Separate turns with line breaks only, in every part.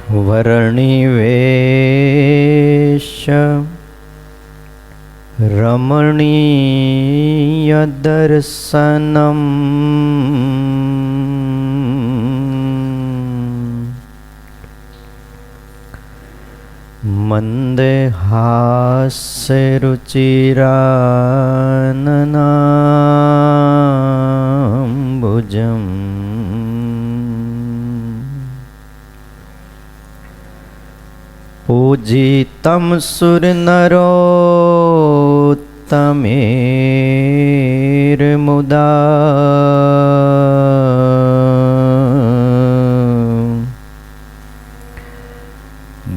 વર્ણિવેશ રમણીય દર્શનમ મંદેહાસ્ય રુચિરાનનાંબુજમ પૂજિતમ સુરનરોત્તમેર્મુદા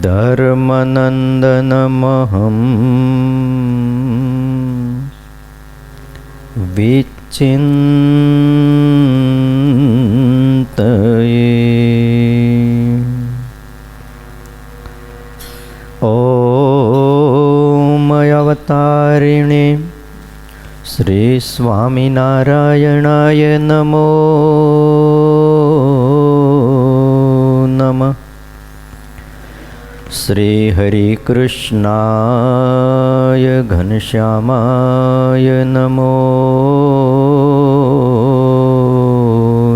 ધર્મનંદનમહં વિચિંતયે ઓમ અવતારિણે શ્રી સ્વામિનારાયણાય નમો નમઃ. શ્રી હરિકૃષ્ણાય ઘનશ્યામાય નમો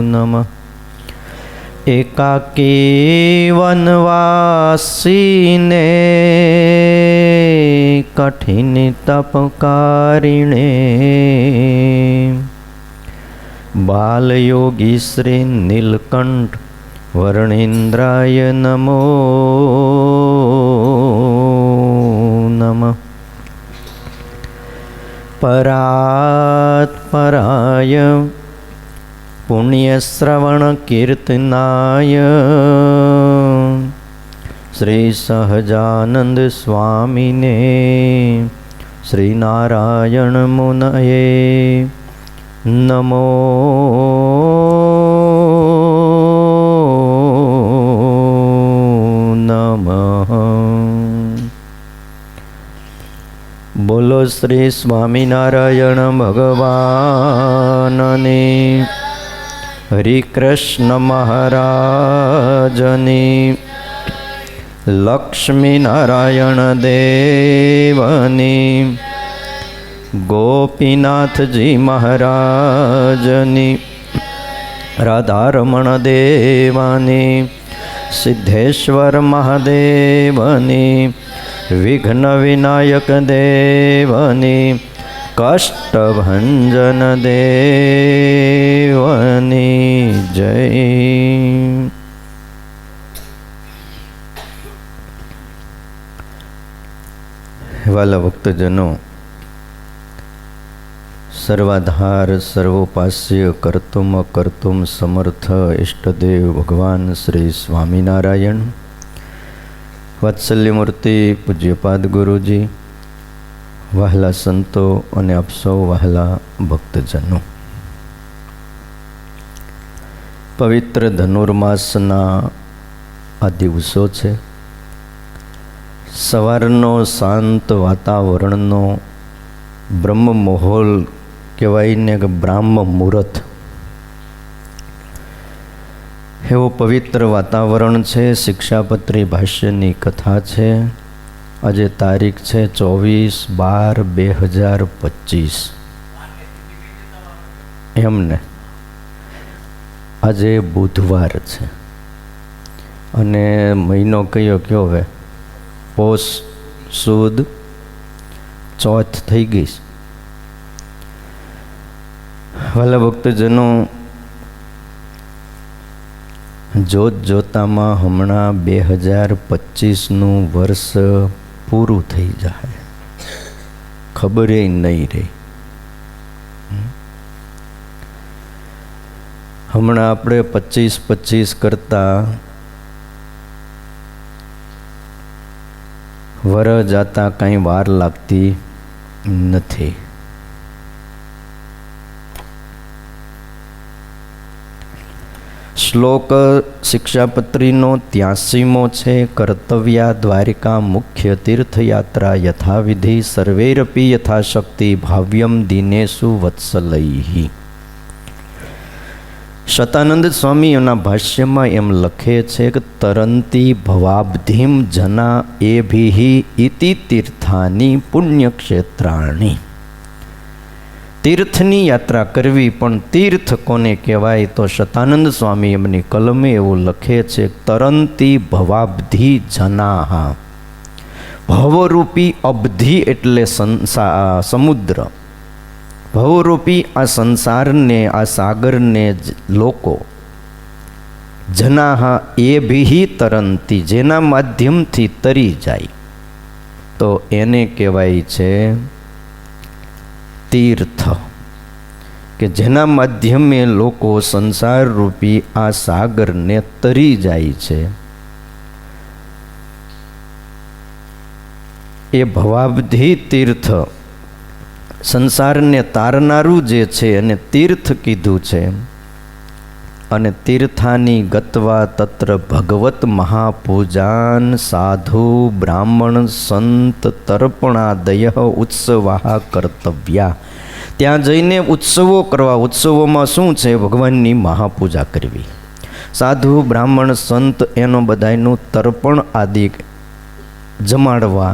નમઃ. એકાકી વનવાસીને કઠિન તપકારિણે બાલયોગી શ્રી નીલકંઠ વર્ણેન્દ્રાય નમો નમઃ. પરાત્પરાય પુણ્યશ્રવણ કીર્તનાય શ્રી સહજાનંદ સ્વામીને શ્રી નારાયણ મુનયે નમો નમઃ. બોલો શ્રી સ્વામિનારાયણ ભગવાનની, હરિકૃષ્ણ મહારાજની, લક્ષ્મી નારાયણ દેવની, ગોપીનાથજી મહારાજની, રાધારમણ દેવાની, સિદ્ધેશ્વર મહાદેવની, વિઘ્ન વિનાયક દેવની, કષ્ટભંજન દેવની જય. વાલા ભક્તજનો, સર્વાધાર સર્વોપાસ્ય કર્તુમ અકર્તુમ સમર્થ ઇષ્ટદેવ ભગવાન શ્રી સ્વામિનારાયણ, વાત્સલ્યમૂર્તિ પૂજ્યપાદ ગુરુજી, વહાલા સંતો અને આપ સૌ વહાલા ભક્તજનો, પવિત્ર ધનુર્માસના આ દિવસો છે. સવારનો શાંત વાતાવરણનો બ્રહ્મ માહોલ કહેવાય ને કે બ્રાહ્મ મુહૂર્ત, એવું પવિત્ર વાતાવરણ છે. શિક્ષાપત્રી ભાષ્યની કથા છે. આજે તારીખ છે 24/12/2025. એમને આજે બુધવાર છે અને મહિનો કયો હવે પોષ સુદ ચોથ થઈ ગઈ. વાલા ભક્તજનો, જોત જોતામાં હમણાં 2025નું વર્ષ પૂરું થઈ જાય, ખબર નહીં રહી. હમણાં આપણે 25 કરતાં વર જાતા કાંઈ વાર લાગતી નથી. શ્લોક શિક્ષાપત્રીનો 83મો છે. કર્તવ્યા દ્વારિકા મુખ્ય તીર્થયાત્રા યથાવિધિ સર્વૈરપી યથાશક્તિ ભાવ્યમ દિનેષુ વત્સલૈઃ. શતાનંદ સ્વામી એના ભાષ્યમાં એમ લખે છે કે તરંતી ભવાબ્ધિમ જના એભિહિ ઇતિ તીર્થાની પુણ્યક્ષેત્રાણી. તીર્થની યાત્રા કરવી, પણ તીર્થ કોને કહેવાય તો શતાનંદ સ્વામી એમની કલમે એવું લખે છે, તરંતી ભવાબ્ધિ જનાહા. ભવરૂપી અબ્ધિ એટલે સમુદ્ર. ભવરૂપી આ સંસારને, આ સાગરને લોકો જનાહા એ ભી તરંતી, જેના માધ્યમથી તરી જાય તો એને કહેવાય છે તીર્થ. કે જેના માધ્યમે લોકો સંસાર રૂપી આ સાગરને તરી જાય છે એ ભવાબ્ધિ તીર્થ. સંસારને તારનારું જે છે એને તીર્થ કીધું છે. અને તીર્થાની ગત્વા તત્ર ભગવત મહાપૂજાન સાધુ બ્રાહ્મણ સંત તર્પણાદય ઉત્સવા કર્તવ્યા. ત્યાં જઈને ઉત્સવો કરવા. ઉત્સવોમાં શું છે? ભગવાનની મહાપૂજા કરવી, સાધુ બ્રાહ્મણ સંત એનો બધાયનું તર્પણ આદિ જમાડવા,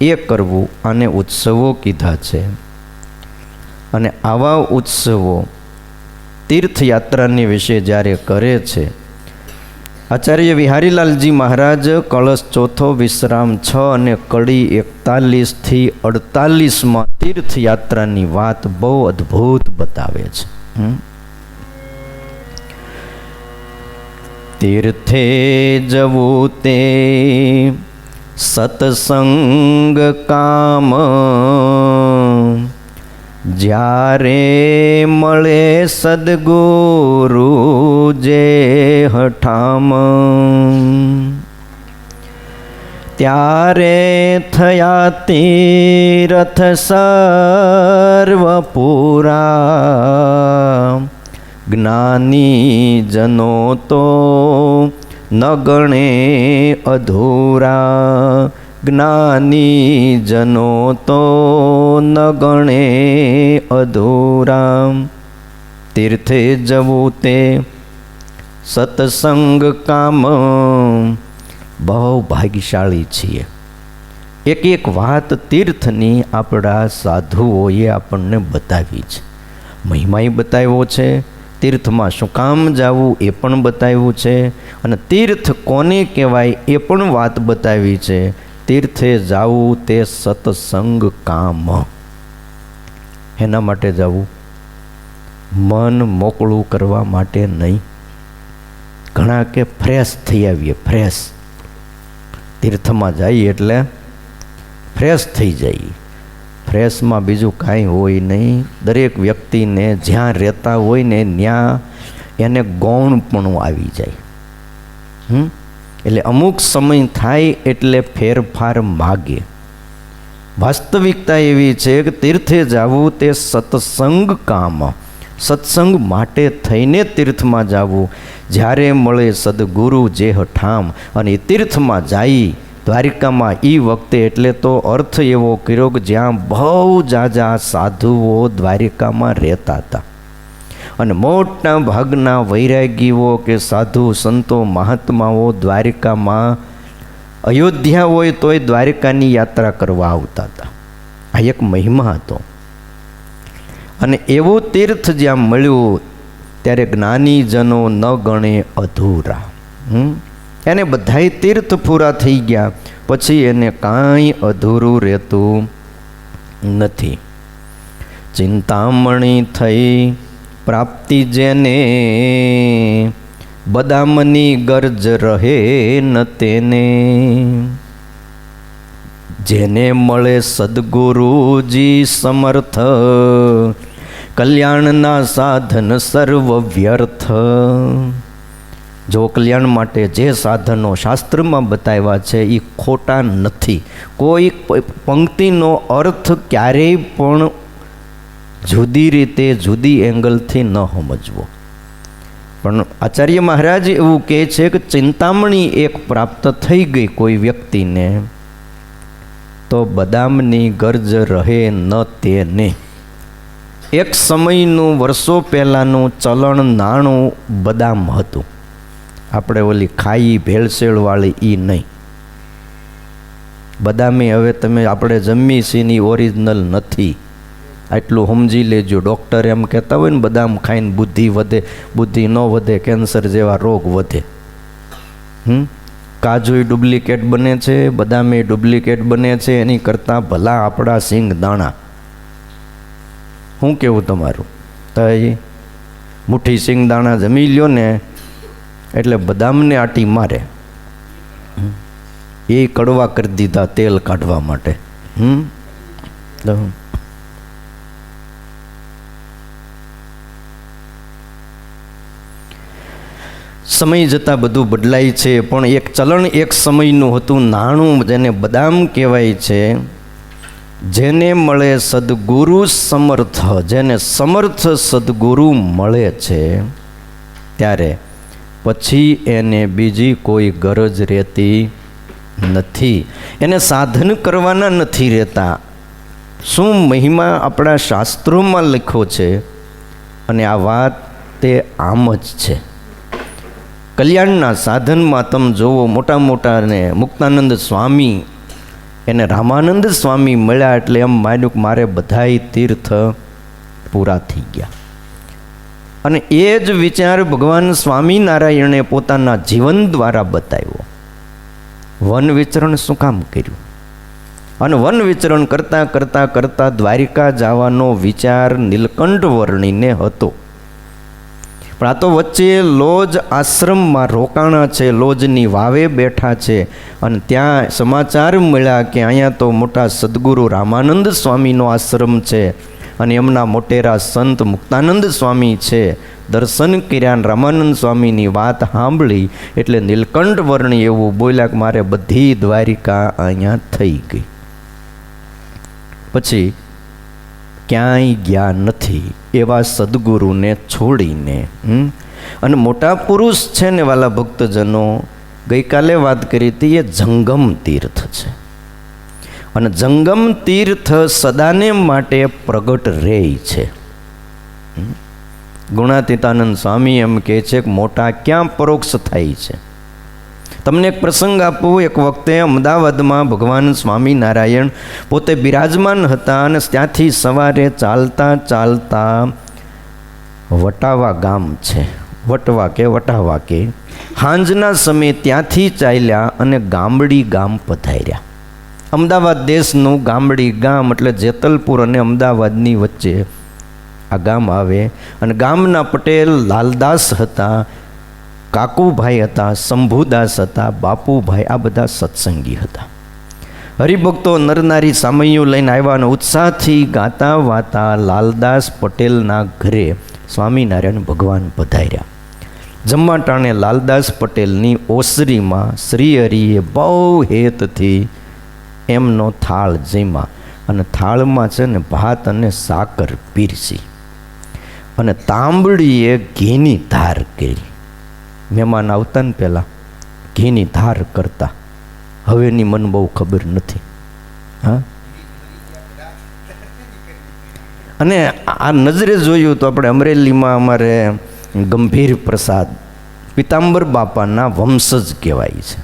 એ કરવું, અને ઉત્સવો કીધા છે. અને આવા ઉત્સવો તીર્થયાત્રાની વિશે જ્યારે કરે છે, આચાર્ય વિહારીલાલજી મહારાજ કળશ ચોથો વિશ્રામ 6 અને કડી 41 થી 48 તીર્થયાત્રાની વાત બહુ અદ્ભુત બતાવે છે. તીર્થે જવું તે સત્સંગ કામ, જ્યારે મળે સદગુરુ જે હઠામ, ત્યારે થયા તીર્થ સર્વ પૂરા. જ્ઞાની જનો તો ન ગણે અધૂરા. જ્ઞાની જનો તો ન ગણે અધૂરા. તીર્થે જવું તે સત્સંગ કામ. બહુ ભાગ્યશાળી છીએ. એક એક વાત તીર્થની આપણા સાધુઓએ આપણને બતાવી છે. મહિમાય બતાવ્યો છે, તીર્થમાં શું કામ જવું એ પણ બતાવ્યું છે, અને તીર્થ કોને કહેવાય એ પણ વાત બતાવી છે. તીર્થે જવું તે સત્સંગ કામ. એના માટે જવું, મન મોકળું કરવા માટે નહીં. ઘણા કે ફ્રેશ થઈ આવીએ. ફ્રેશ તીર્થમાં જઈએ એટલે ફ્રેશ થઈ જઈએ. ફ્રેશમાં બીજું કાંઈ હોય નહીં. દરેક વ્યક્તિને જ્યાં રહેતા હોય ને ત્યાં એને ગૌણપણું આવી જાય. એટલે અમુક સમય થાય એટલે ફેરફાર માગે. વાસ્તવિકતા એવી છે કે તીર્થે જવું તે સત્સંગ કામ. સત્સંગ માટે થઈને તીર્થમાં જવું. જ્યારે મળે સદગુરુ જે હઠામ. અને એ તીર્થમાં જાય દ્વારિકામાં એ વખતે, એટલે તો અર્થ એવો કર્યો કે જ્યાં બહુ જાજા સાધુઓ દ્વારિકામાં રહેતા હતા, અને મોટા ભાગના વૈરાગીઓ કે સાધુ સંતો મહાત્માઓ દ્વારિકામાં, અયોધ્યા હોય તોય દ્વારિકાની યાત્રા કરવા આવતા હતા. આ એક મહિમા હતો. અને એવું તીર્થ જ્યાં મળ્યું ત્યારે જ્ઞાનીજનો ન ગણે અધૂરા. એને બધાય તીર્થ પૂરા થઈ ગયા પછી એને કાંઈ અધૂરું રહેતું નથી. ચિંતામણી થઈ પ્રાપ્તિ જેને, બદામની ગરજ રહે ન તેને. જેને મળે સદગુરુજી સમર્થ, કલ્યાણના સાધન સર્વ વ્યર્થ. જો કલ્યાણ માટે જે સાધનો શાસ્ત્રમાં બતાવ્યા છે એ ખોટા નથી. કોઈ પંક્તિનો અર્થ ક્યારેય પણ જુદી રીતે, જુદી એંગલથી ન સમજવો. પણ આચાર્ય મહારાજ એવું કહે છે કે ચિંતામણી એક પ્રાપ્ત થઈ ગઈ કોઈ વ્યક્તિને તો બદામની ગરજ રહે ન તેને. એક સમયનું વર્ષો પહેલાંનું ચલણ નાણું બદામ હતું. આપણે ઓલી ખાઈ ભેળસેળવાળી એ નહીં. બદામી હવે તમે આપણે જમી છીએ ઓરિજિનલ નથી, આટલું સમજી લેજો. ડૉક્ટર એમ કહેતા હોય ને બદામ ખાઈને બુદ્ધિ વધે, બુદ્ધિ ન વધે, કેન્સર જેવા રોગ વધે. કાજુય ડુપ્લિકેટ બને છે, બદામે ડુપ્લિકેટ બને છે, એની કરતાં ભલા આપણા સિંગ દાણા. શું કહેવું તમારું? તો મુઠ્ઠી સિંગ દાણા જમી લ્યો ને એટલે બદામને આટી મારે. એ કડવા કરી દીધા તેલ કાઢવા માટે. સમય જતાં બધું બદલાય છે, પણ એક ચલણ એક સમયનું હતું. નાણું જેને બદામ કહેવાય છે, જેને મળે સદગુરુ સમર્થ, જેને સમર્થ સદગુરુ મળે છે ત્યારે પછી એને બીજી કોઈ ગરજ રહેતી નથી, એને સાધન કરવાના નથી રહેતા. શું મહિમા આપણા શાસ્ત્રોમાં લખ્યો છે, અને આ વાત તે આમ જ છે. કલ્યાણના સાધનમાં તમે જોવો, મોટા મોટાને મુક્તાનંદ સ્વામી, એને રામાનંદ સ્વામી મળ્યા એટલે એમ માન્યું કે મારે બધાય તીર્થ પૂરા થઈ ગયા. અને એ જ વિચાર ભગવાન સ્વામિનારાયણે પોતાના જીવન દ્વારા બતાવ્યો. વન વિચરણ શું કામ કર્યું? અને વન વિચરણ કરતાં કરતાં કરતાં દ્વારિકા જવાનો વિચાર નીલકંઠ વર્ણીને હતો. પણ આ તો વચ્ચે લોજ આશ્રમમાં રોકાણા છે, લોજની વાવે બેઠા છે, અને ત્યાં સમાચાર મળ્યા કે અહીંયા તો મોટા સદગુરુ રામાનંદ સ્વામીનો આશ્રમ છે, અને એમના મોટેરા સંત મુક્તાનંદ સ્વામી છે. દર્શન કર્યા, રામાનંદ સ્વામીની વાત સાંભળી એટલે નીલકંઠ વર્ણી એવું બોલ્યા કે મારે બધી દ્વારિકા અહીંયા થઈ ગઈ. પછી ક્યાંય ગયા નથી એવા સદગુરુને છોડીને. અને મોટા પુરુષ છે ને વાલા ભક્તજનો, ગઈકાલે વાત કરી હતી, એ જંગમ તીર્થ છે. અને જંગમ તીર્થ સદાને માટે પ્રગટ રહે છે. ગુણાતીતાનંદ સ્વામી એમ કહે છે કે મોટા ક્યાં પરોક્ષ થાય છે. તમને એક પ્રસંગ આપું. એક વખતે અમદાવાદમાં ભગવાન સ્વામિનારાયણ પોતે બિરાજમાન હતા, અને ત્યાંથી સવારે ચાલતા ચાલતા વટાવા ગામ છે, વટવા કે વટાવા કે, સાંજના સમયે ત્યાંથી ચાલ્યા અને ગામડી ગામ પધાર્યા. અમદાવાદ દેશનું ગામડી ગામ એટલે જેતલપુર અને અમદાવાદની વચ્ચે આ ગામ આવે. અને ગામના પટેલ લાલદાસ હતા, કાકુભાઈ હતા, શંભુદાસ હતા, બાપુભાઈ, આ બધા સત્સંગી હતા. હરિભક્તો નરનારી સામૈયું લઈને આવ્યા અને ઉત્સાહથી ગાતા વાતા લાલદાસ પટેલના ઘરે સ્વામિનારાયણ ભગવાન પધાર્યા. જમવા ટાણે લાલદાસ પટેલની ઓસરીમાં શ્રીહરિએ બહુ હેતથી એમનો થાળ જમ્યા, અને થાળમાં છે ને ભાત અને સાકર પીરસી, અને તાંબડીએ ઘીની ધાર કરી. મહેમાન આવતા ને પહેલાં ઘીની ધાર કરતા, હવેની મને બહુ ખબર નથી. હા, અને આ નજરે જોયું તો આપણે અમરેલીમાં અમારે ગંભીર પ્રસાદ પિતાંબર બાપાના વંશજ કહેવાય છે.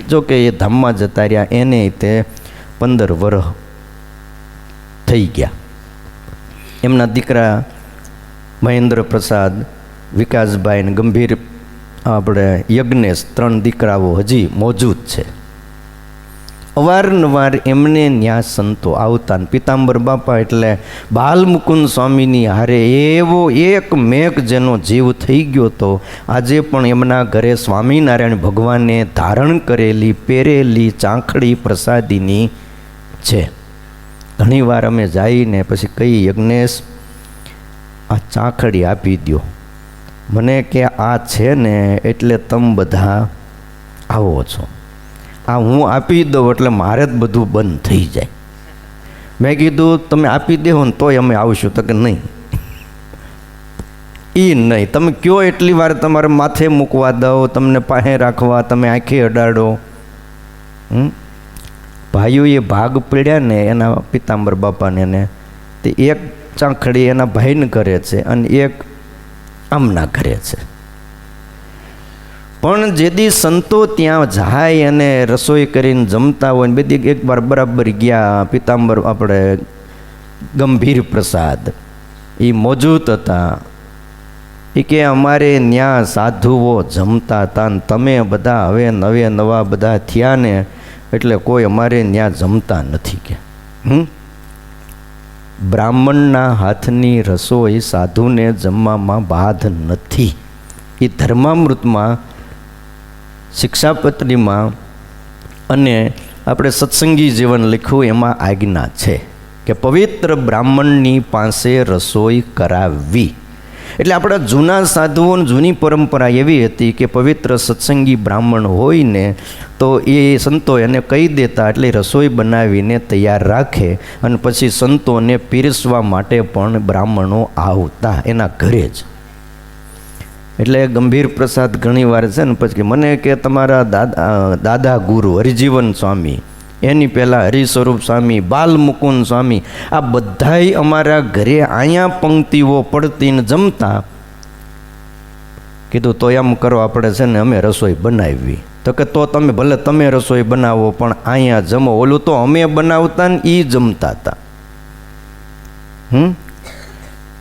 જો કે એ ધામમાં જતા રહ્યા, એને તે 15 વર્ષ થઈ ગયા. એમના દીકરા મહેન્દ્ર પ્રસાદ, વિકાસભાઈ ને ગંભીર આપણે યજ્ઞેશ, 3 દીકરાઓ હજી મોજૂદ છે. અવારનવાર એમને ન્યા સંતો આવતા. પિતાંબર બાપા એટલે બાલમુકુંદ સ્વામીની હારે એવો એક મેઘ જેનો જીવ થઈ ગયો હતો. આજે પણ એમના ઘરે સ્વામિનારાયણ ભગવાને ધારણ કરેલી પહેરેલી ચાંખડી પ્રસાદીની છે. ઘણીવાર અમે જઈને પછી કઈ, યજ્ઞેશ આ ચાંખડી આપી દો મને, કે આ છે ને એટલે તમે બધા આવો છો, આ હું આપી દઉં એટલે મારે જ બધું બંધ થઈ જાય. મેં કીધું તમે આપી દેવો ને તોય અમે આવશું. તો કે નહીં, એ નહીં, તમે કયો એટલી વાર તમારે માથે મૂકવા દો, તમને પાસે રાખવા, તમે આંખે અડાડો. ભાઈઓએ ભાગ પડ્યા ને એના પિતાંબર બાપાને, ને તે એક ચાંખડી એના ભાઈને કરે છે અને એક આમના ઘરે છે. પણ જેદી સંતો ત્યાં જાય અને રસોઈ કરીને જમતા હોય ને બધી એકવાર બરાબર ગયા પિતાંબર આપણે ગંભીર પ્રસાદ એ મોજૂદ હતા. એ કે અમારે ત્યાં સાધુઓ જમતા હતા ને તમે બધા હવે નવા બધા થયા ને એટલે કોઈ અમારે ત્યાં જમતા નથી કે. બ્રાહ્મણના હાથની રસોઈ સાધુને જમવામાં બાધ નથી. એ ધર્મામૃતમાં શિક્ષાપત્રીમાં અને આપણે સત્સંગી જીવન લખ્યું એમાં આજ્ઞા છે કે પવિત્ર બ્રાહ્મણની પાસે રસોઈ કરાવવી. એટલે આપણા જૂના સાધુઓની જૂની પરંપરા એવી હતી કે પવિત્ર સત્સંગી બ્રાહ્મણ હોય ને તો એ સંતો એને કહી દેતા એટલે રસોઈ બનાવીને તૈયાર રાખે અને પછી સંતોને પીરસવા માટે પણ બ્રાહ્મણો આવતા એના ઘરે જ. એટલે ગંભીર પ્રસાદ ઘણી વાર છે ને પછી મને કે તમારા દાદા ગુરુ હરિજીવન સ્વામી, એની પહેલાં હરિસ્વરૂપ સ્વામી, બાલમુકુંદ સ્વામી, આ બધાય અમારા ઘરે અહીંયા પંક્તિઓ પડતી ને જમતા. કીધું તો એમ કરો આપણે છે ને અમે રસોઈ બનાવી. તો કે તો તમે ભલે તમે રસોઈ બનાવો પણ અહીંયા જમો. ઓલું તો અમે બનાવતા ને એ જમતા હતા.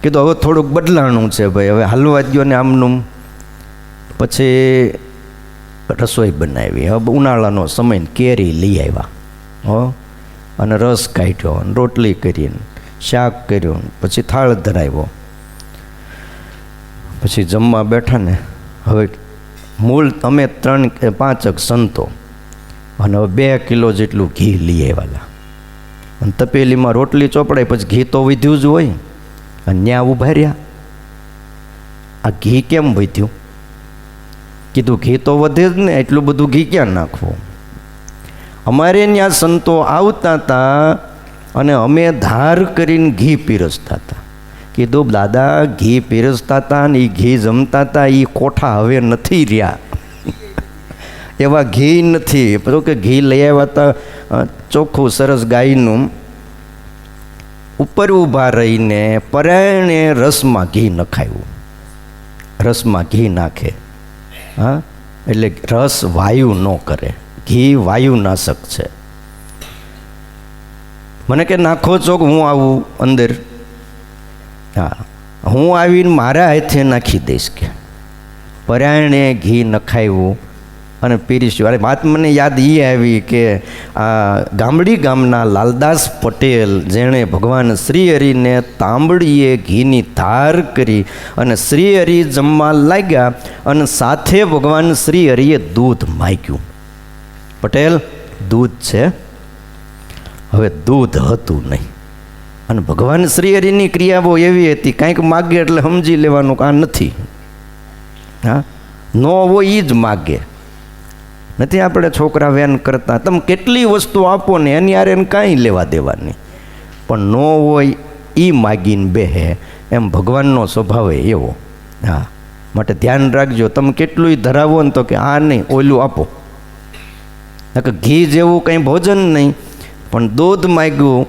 કીધું હવે થોડુંક બદલાણું છે ભાઈ, હવે હાલવા ગયો ને આમનું. પછી રસોઈ બનાવી. હવે ઉનાળાનો સમય કેરી લઈ આવ્યા અને રસ કાઢ્યો અને રોટલી કરીને શાક કર્યું, પછી થાળ ધરાવ્યો. પછી જમવા બેઠા ને હવે મૂળ અમે 3 કે 5 સંતો અને હવે 2 કિલો જેટલું ઘી લઈ આવ્યા. અને તપેલીમાં રોટલી ચોપડાય પછી ઘી તો વધ્યું જ હોય અને ત્યાં ઊભા રહ્યા. આ ઘી કેમ વધ્યું? કીધું ઘી તો વધે જ ને, એટલું બધું ઘી ક્યાં નાખવું? અમારે ત્યાં સંતો આવતા હતા અને અમે ધાર કરીને ઘી પીરસતા હતા. કીધું દાદા ઘી પીરસતા હતા ને એ ઘી જમતા હતા, એ કોઠા હવે નથી રહ્યા, એવા ઘી નથી. પછી કે ઘી લઈ આવ્યા હતા ચોખ્ખું સરસ ગાયનું, ઉપર ઊભા રહીને પરાયણે રસમાં ઘી નખાયું. રસમાં ઘી નાખે હા, એટલે રસ વાયુ ન કરે. ઘી વાયુનાશક છે. મને કે નાખો છો કે હું આવું અંદર? હા, હું આવીને મારા હાથે નાખી દઈશ કે. પરાયણે ઘી નખાવ્યું અને પીરીસ્યું. અરે વાત મને યાદ એ આવી કે આ ગામડી ગામના લાલદાસ પટેલ જેણે ભગવાન શ્રીહરિને તાંબડીએ ઘીની ધાર કરી અને શ્રીહરિ જમવા લાગ્યા અને સાથે ભગવાન શ્રીહરિએ દૂધ માગ્યું. પટેલ દૂધ છે, હવે દૂધ હતું નહીં. અને ભગવાન શ્રીહરિની ક્રિયાઓ એવી હતી, કાંઈક માગે એટલે સમજી લેવાનું કે આ નથી. હા, ન હોય એ જ માગે. નથી આપણે છોકરા વેન કરતા, તમે કેટલી વસ્તુ આપો ને એની આરે કાંઈ લેવા દેવાની, પણ ન હોય એ માગીને બેહે. એમ ભગવાનનો સ્વભાવ એવો. હા, માટે ધ્યાન રાખજો. તમે કેટલું ધરાવો ને તો કે આ નહીં ઓલું આપો. ઘી જેવું કંઈ ભોજન નહીં, પણ દૂધ માગ્યું.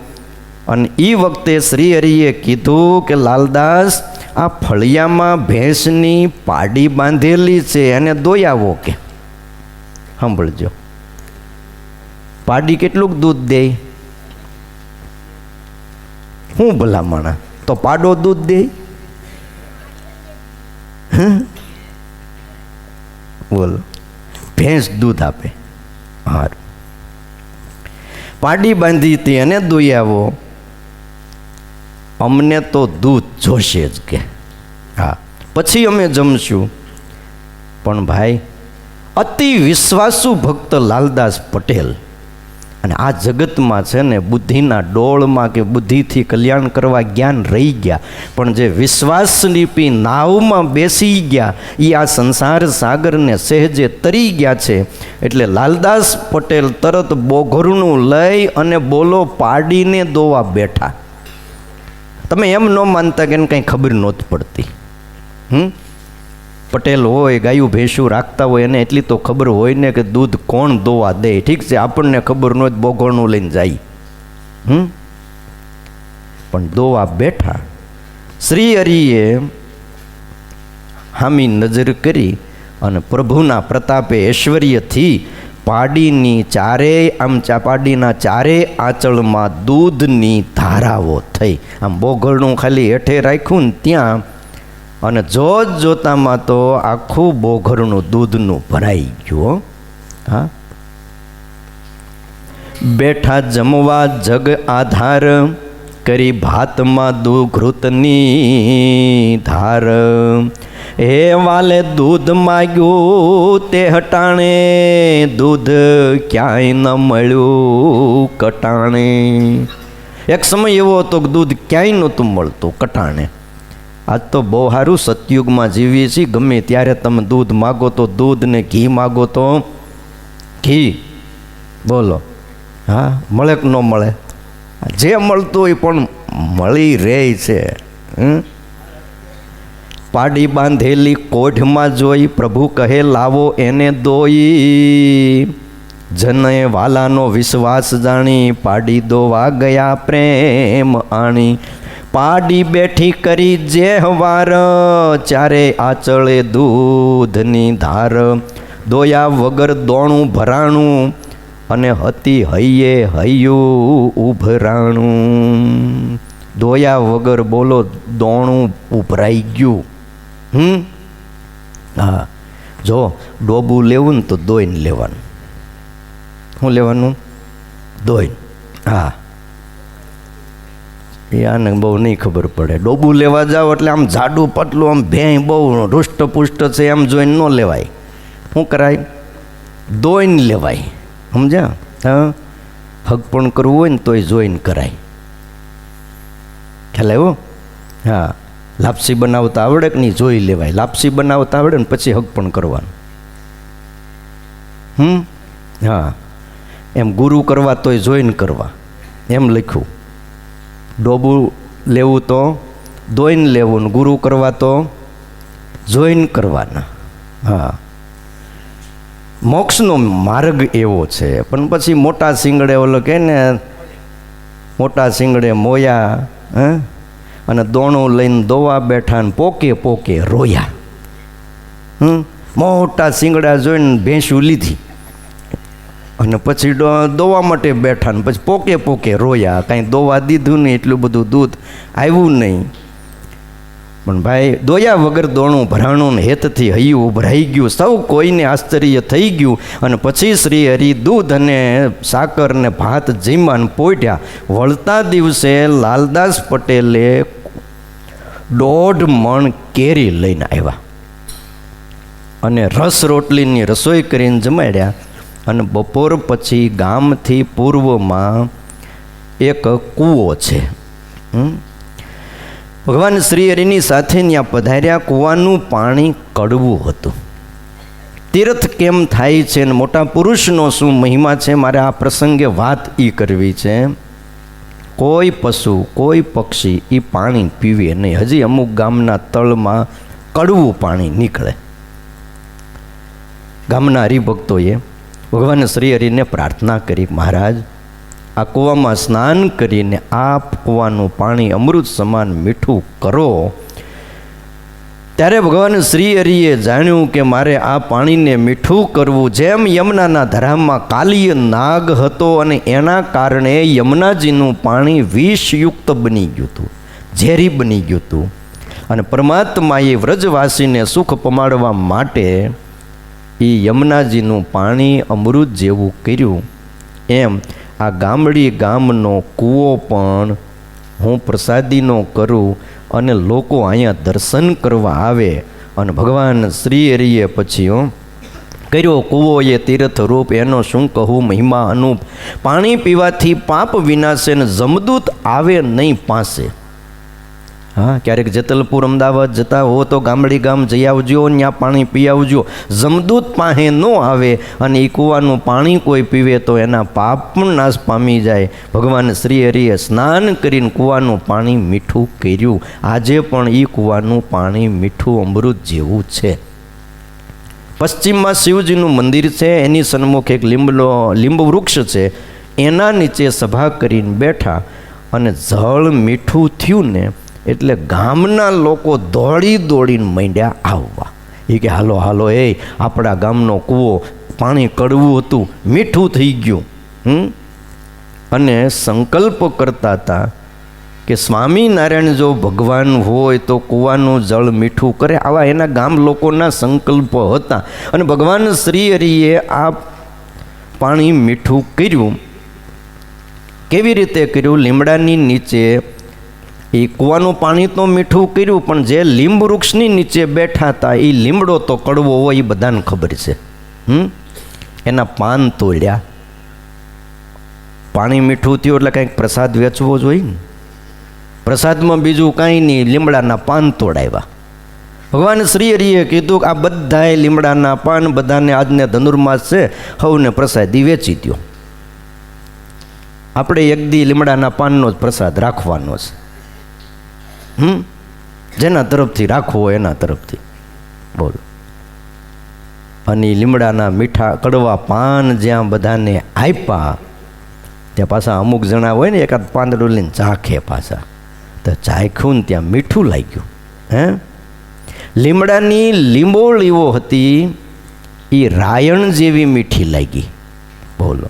અને એ વખતે શ્રીહરિએ કીધું કે લાલદાસ, આ ફળિયામાં ભેંસની પાડી બાંધેલી છે, એને દોઈ આવો કે. સાંભળજો, પાડી કેટલુંક દૂધ દે? હું ભલામણા તો પાડો દૂધ દે? બોલો, ભેંસ દૂધ આપે. હા, પાડી બાંધી હતી અને દોઈ આવો. અમને તો દૂધ જોશે જ કે. હા, પછી અમે જમશું. પણ ભાઈ, અતિ વિશ્વાસુ ભક્ત લાલદાસ પટેલ. અને આ જગતમાં છે ને બુદ્ધિના ડોળમાં કે બુદ્ધિથી કલ્યાણ કરવા જ્ઞાન રહી ગયા, પણ જે વિશ્વાસરૂપી નાવમાં બેસી ગયા એ આ સંસાર સાગરને સહેજે તરી ગયા છે. એટલે લાલદાસ પટેલ તરત બોઘરનું લઈ અને બોલો પાડીને દોવા બેઠા. તમે એમ ન માનતા કે એને કંઈ ખબર નહોતી પડતી. પટેલ હોય, ગાયું ભેંસું રાખતા હોય, એને એટલી તો ખબર હોય ને કે દૂધ કોણ દોવા દે. ઠીક છે, આપણને ખબર ન હોય બોઘરનું લઈને જાય. પણ દોવા બેઠા શ્રી હરિએ હામી નજર કરી અને પ્રભુના પ્રતાપે ઐશ્વર્યથી પાડીની પાડીના ચારે આંચળમાં દૂધની ધારાઓ થઈ. આમ બોઘરનું ખાલી હેઠે રાખ્યું ને ત્યાં, અને જોતામાં તો આખું બોઘરનું દૂધનું ભરાઈ ગયું. હા, બેઠા જમવા જગ આધાર, કરી ભાતમાં દુઘૃતની ધાર. હે વાલે દૂધ માગ્યું તે હટાણે, દૂધ ક્યાંય ન મળ્યું કટાણે. એક સમય એવો હતો કે દૂધ ક્યાંય નહોતું મળતું કટાણે. આજ તો બહુ સારું સતયુગમાં જીવીએ છીએ. ગમે ત્યારે તમે દૂધ માગો તો દૂધ, ને ઘી માગો તો ઘી. બોલો, હા, મળે કે ન મળે? જે મળતું હોય પણ મળી રહે છે. પાડી બાંધેલી કોઢમાં જોઈ, પ્રભુ કહે લાવો એને દોઈ. જને વાલાનો વિશ્વાસ જાણી, પાડી દોવા ગયા પ્રેમ આણી. પાડી બેઠી કરી જે વાર, ચારે આચળે દૂધની ધાર. દોયા વગર દોણું ભરાણું, અને હતી હૈયે હૈયું ઉભરાણું. દોયા વગર બોલો દોણું ઉભરાઈ ગયું. હા, જો ડોબું લેવું ને તો દોઈને લેવાનું. શું લેવાનું? દોઈને. હા, એ આને બહુ નહીં ખબર પડે. ડોબું લેવા જાઓ એટલે આમ જાડું પતલું, આમ ભેં બહુ હૃષ્ટપુષ્ટ છે એમ જોઈને ન લેવાય. શું કરાય? દોઈને લેવાય. સમજ્યા? હા, હગ પણ કરવું હોય ને તોય જોઈને કરાય. ખ્યાલ આવ્યો? હા, લાપસી બનાવતા આવડે કે નહીં જોઈ લેવાય. લાપસી બનાવતા આવડે ને પછી હગ પણ કરવાનું. હા, એમ ગુરુ કરવા તોય જોઈને કરવા, એમ લખ્યું. ડોબું લેવું તો દોઈને લેવું, ને ગુરુ કરવા તો જોઈને કરવાના. હા, મોક્ષનો માર્ગ એવો છે. પણ પછી મોટા શિંગડે ઓલો કહે ને, મોટા શિંગડે મોયા, અને દોણું લઈને દોવા બેઠા ને પોકે પોકે રોયા. મોટા શિંગડા જોઈને ભેંસું લીધી અને પછી દોવા માટે બેઠા ને પછી પોકે પોકે રોયા. કાંઈ દોવા દીધું નહીં, એટલું બધું દૂધ આવ્યું નહીં. પણ ભાઈ, દોયા વગર દોણું ભરાણું ને હેતથી હૈયું ઉભરાઈ ગયું. સૌ કોઈને આશ્ચર્ય થઈ ગયું. અને પછી શ્રી હરિ દૂધ અને સાકર ને ભાત જીમાન પોઢ્યા. વળતા દિવસે લાલદાસ પટેલે 1.5 મણ કેરી લઈને આવ્યા અને રસ રોટલીની રસોઈ કરીને જમાડ્યા. અને બપોર પછી ગામથી પૂર્વમાં એક કૂવો છે. ભગવાન શ્રી હરિની સાથે ત્યાં પધાર્યા. કૂવાનું પાણી કડવું હતું. તીર્થ કેમ થાય છે ને મોટા પુરુષનો શું મહિમા છે, મારે આ પ્રસંગે વાત એ કરવી છે. કોઈ પશુ, કોઈ પક્ષી એ પાણી પીવે નહીં. હજી અમુક ગામના તળમાં કડવું પાણી નીકળે. ગામના હરિભક્તોએ ભગવાન શ્રી હરિને પ્રાર્થના કરી, મહારાજ, આ કૂવામાં સ્નાન કરીને આપ કૂવાનું પાણી અમૃત સમાન મીઠું કરો. ત્યારે ભગવાન શ્રી હરિએ જાણ્યું કે મારે આ પાણીને મીઠું કરવું. જેમ યમુનાના ધરામાં કાલિય નાગ હતો અને એના કારણે યમુનાજીનું પાણી વિષયુક્ત બની ગયું હતું, ઝેરી બની ગયું હતું. અને પરમાત્માએ વ્રજવાસીને સુખ પમાડવા માટે એ યમુનાજીનું પાણી અમૃત જેવું કર્યું. એમ આ ગામડી ગામનો કૂવો પણ હું પ્રસાદીનો કરું અને લોકો અહીંયા દર્શન કરવા આવે. અને ભગવાન શ્રી હરિએ પછી કર્યો કૂવો એ તીર્થ રૂપ, એનો શું કહું મહિમા અનુપ. પાણી પીવાથી પાપ વિનાશે ને જમદૂત આવે નહીં પાસે. હા, ક્યારેક જેતલપુર અમદાવાદ જતા હો તો ગામડી ગામ જઈ આવજો, ત્યાં પાણી પી આવજો. જમદૂત પાસે ન આવે અને એ કૂવાનું પાણી કોઈ પીવે તો એના પાપ પણ નાશ પામી જાય. ભગવાન શ્રી હરિએ સ્નાન કરીને કૂવાનું પાણી મીઠું કર્યું. આજે પણ એ કૂવાનું પાણી મીઠું અમૃત જેવું છે. પશ્ચિમમાં શિવજીનું મંદિર છે, એની સન્મુખ એક લીંબ વૃક્ષ છે. એના નીચે સભા કરીને બેઠા અને જળ મીઠું થયું ને એટલે ગામના લોકો દોડી દોડીને માંડ્યા આવવા. એ કે હાલો હાલો, એ આપણા ગામનો કૂવો પાણી કડવું હતું, મીઠું થઈ ગયું. અને સંકલ્પ કરતા હતા કે સ્વામિનારાયણ જો ભગવાન હોય તો કૂવાનું જળ મીઠું કરે. આવા એના ગામ લોકોના સંકલ્પો હતા. અને ભગવાન શ્રી હરિએ આ પાણી મીઠું કર્યું. કેવી રીતે કર્યું? લીમડાની નીચે એ કૂવાનું પાણી તો મીઠું કર્યું, પણ જે લીંબ વૃક્ષની નીચે બેઠા હતા એ લીમડો તો કડવો હોય એ બધાને ખબર છે. એના પાન તોડ્યા. પાણી મીઠું થયું એટલે કંઈક પ્રસાદ વેચવો જોઈએ ને. પ્રસાદમાં બીજું કાંઈ નહીં, લીમડાના પાન તોડાવ્યા. ભગવાન શ્રી હરિએ કીધું કે આ બધાએ લીમડાના પાન બધાને આજને ધનુર્માસ છે, હવને પ્રસાદી વેચી દો. આપણે એક દી લીમડાના પાનનો જ પ્રસાદ રાખવાનો છે. જેના તરફથી રાખવો હોય એના તરફથી બોલો. અને લીમડાના મીઠા કડવા પાન જ્યાં બધાને આપ્યા, ત્યાં પાછા અમુક જણા હોય ને એકાદ પાંદડું લઈને ચાખે પાછા. તો ચાખ્યું ને ત્યાં મીઠું લાગ્યું. લીમડાની લીંબોળીઓ હતી એ રાયણ જેવી મીઠી લાગી. બોલો.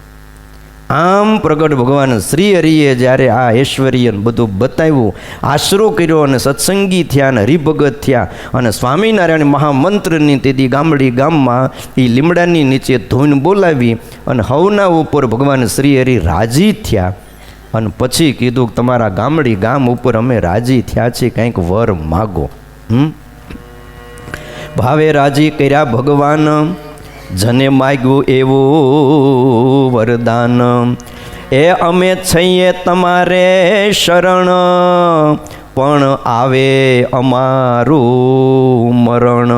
આમ પ્રગટ ભગવાન શ્રી હરિએ જ્યારે આ ઐશ્વર્ય બધું બતાવ્યું, આશરો કર્યો અને સત્સંગી થયા અને હરિભગત થયા અને સ્વામિનારાયણ મહામંત્રની તેથી ગામડી ગામમાં એ લીમડાની નીચે ધૂન બોલાવી અને હવના ઉપર ભગવાન શ્રી હરિ રાજી થયા. અને પછી કીધું કે તમારા ગામડી ગામ ઉપર અમે રાજી થયા છીએ, કંઈક વર માગો. ભાવે રાજી કર્યા ભગવાન, જને માગ્યું એવું વરદાન. એ અમે છીએ તમારે શરણ, પણ આવે અમારું મરણ.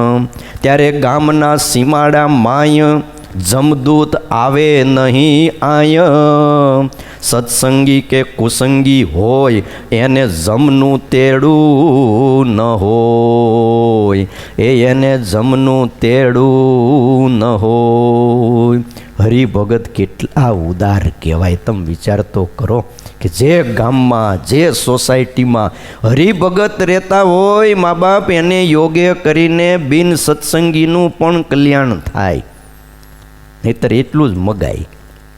ત્યારે ગામના સીમાડા માય, જમદૂત આવે નહીં આય. સત્સંગી કે કુસંગી હોય એને જમનું તેડું ન હોય, એને જમનું તેડું ન હોય. હરિભગત કેટલા ઉદાર કહેવાય. તમે વિચાર તો કરો કે જે ગામમાં જે સોસાયટીમાં હરિભગત રહેતા હોય, મા બાપ એને યોગ્ય કરીને બિન સત્સંગીનું પણ કલ્યાણ થાય. નહીતર એટલું જ મગાય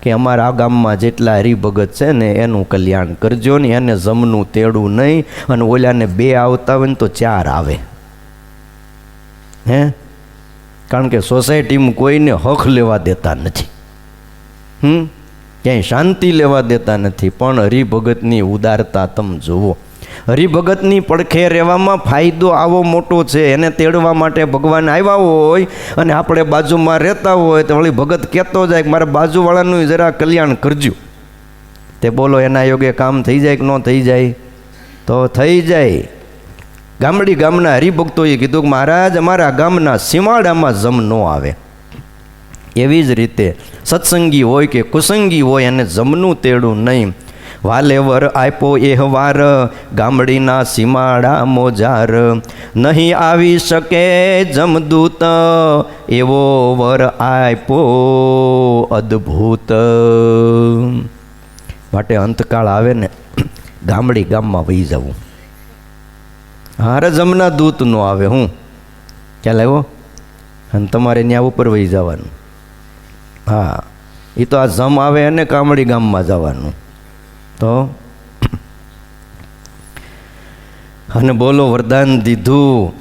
કે અમારા આ ગામમાં જેટલા હરિભગત છે ને એનું કલ્યાણ કરજો ને, એને જમનું તેડું નહીં. અને ઓલાને બે આવતા હોય ને તો ચાર આવે. કારણ કે સોસાયટીમાં કોઈને હક લેવા દેતા નથી, ક્યાંય શાંતિ લેવા દેતા નથી. પણ હરિભગતની ઉદારતા તમે જુઓ. હરિભગતની પડખે રહેવામાં ફાયદો આવો મોટો છે. એને તેડવા માટે ભગવાન આવ્યા હોય અને આપણે બાજુમાં રહેતા હોય તો વળી ભગત કહેતો જાય કે મારા બાજુવાળાનું જરા કલ્યાણ કરજો. તે બોલો એના યોગે કામ થઈ જાય કે ન થઈ જાય? તો થઈ જાય. ગામડી ગામના હરિભક્તોએ કીધું કે મહારાજ અમારા ગામના સીમાડામાં જમ ન આવે. એવી જ રીતે સત્સંગી હોય કે કુસંગી હોય એને જમનું તેડું નહીં. વાલે વર આપ્યો એહવાર, ગામડીના સીમાડા મોજાર. નહીં આવી શકે જમદૂત, એવો વર આપ્યો અદ્ભુત. માટે અંતકાળ આવે ને ગામડી ગામમાં વહી જવું. હારે જમના દૂત નો આવે. હું ખ્યાલ આવ્યો? અને તમારે ત્યાં ઉપર વહી જવાનું. હા, એ તો આ જમ આવે અને ગામડી ગામમાં જવાનું. તો અને બોલો વરદાન દીધું.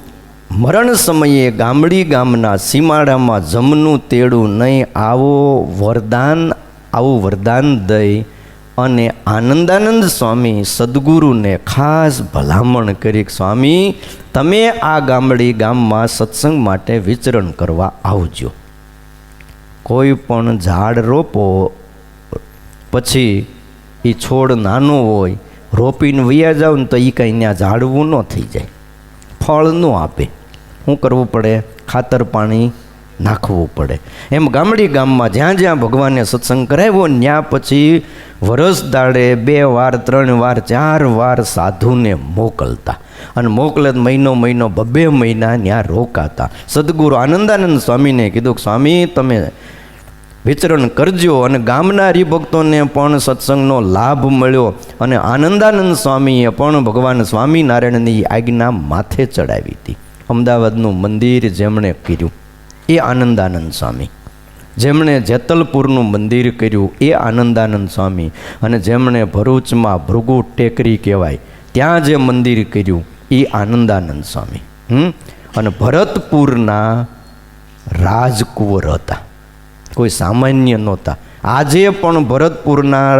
મરણ સમયે ગામડી ગામના સીમાડામાં જમનું તેડું નહીં. આવું વરદાન દઈ અને આનંદાનંદ સ્વામી સદગુરુને ખાસ ભલામણ કરી કે સ્વામી તમે આ ગામડી ગામમાં સત્સંગ માટે વિચરણ કરવા આવજો. કોઈ પણ ઝાડ રોપો, પછી એ છોડ નાનો હોય, રોપીને વૈયા જાવ ને તો એ કંઈ ત્યાં ઝાડવું ન થઈ જાય, ફળ ન આપે. શું કરવું પડે? ખાતર પાણી નાખવું પડે. એમ ગામડી ગામમાં જ્યાં જ્યાં ભગવાને સત્સંગ કરાવ્યો ત્યાં પછી વરસ દાડે 2 વાર 3 વાર 4 વાર સાધુને મોકલતા. અને મોકલે મહિનો 2 મહિના ત્યાં રોકાતા. સદગુરુ આનંદાનંદ સ્વામીને કીધું કે સ્વામી તમે વિચરણ કરજો. અને ગામના હરિભક્તોને પણ સત્સંગનો લાભ મળ્યો અને આનંદાનંદ સ્વામીએ પણ ભગવાન સ્વામિનારાયણની આજ્ઞા માથે ચડાવી હતી. અમદાવાદનું મંદિર જેમણે કર્યું એ આનંદાનંદ સ્વામી, જેમણે જેતલપુરનું મંદિર કર્યું એ આનંદાનંદ સ્વામી, અને જેમણે ભરૂચમાં ભૃગુ ટેકરી કહેવાય ત્યાં જે મંદિર કર્યું એ આનંદાનંદ સ્વામી. અને ભરતપુરના રાજકુંવર હતા, કોઈ સામાન્ય નહોતા. આજે પણ ભરતપુરના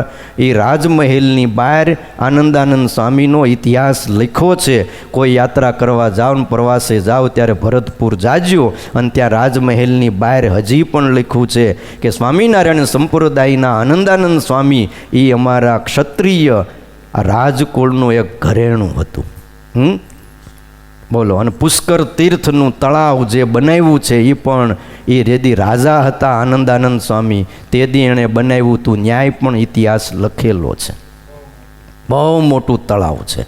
એ રાજમહેલની બહાર આનંદાનંદ સ્વામીનો ઇતિહાસ લખ્યો છે. કોઈ યાત્રા કરવા જાઓ ને પ્રવાસે જાઓ ત્યારે ભરતપુર જાજો અને ત્યાં રાજમહેલની બહાર હજી પણ લખ્યું છે કે સ્વામિનારાયણ સંપ્રદાયના આનંદાનંદ સ્વામી એ અમારા ક્ષત્રિય રાજકુળનું એક ઘરેણું હતું. બોલો. અને પુષ્કર તીર્થનું તળાવ જે બનાવ્યું છે એ પણ એ રેદી રાજા હતા આનંદાનંદ સ્વામી, તેદી એણે બનાવ્યું હતું. ન્યાય પણ ઇતિહાસ લખેલો છે. બહુ મોટું તળાવ છે.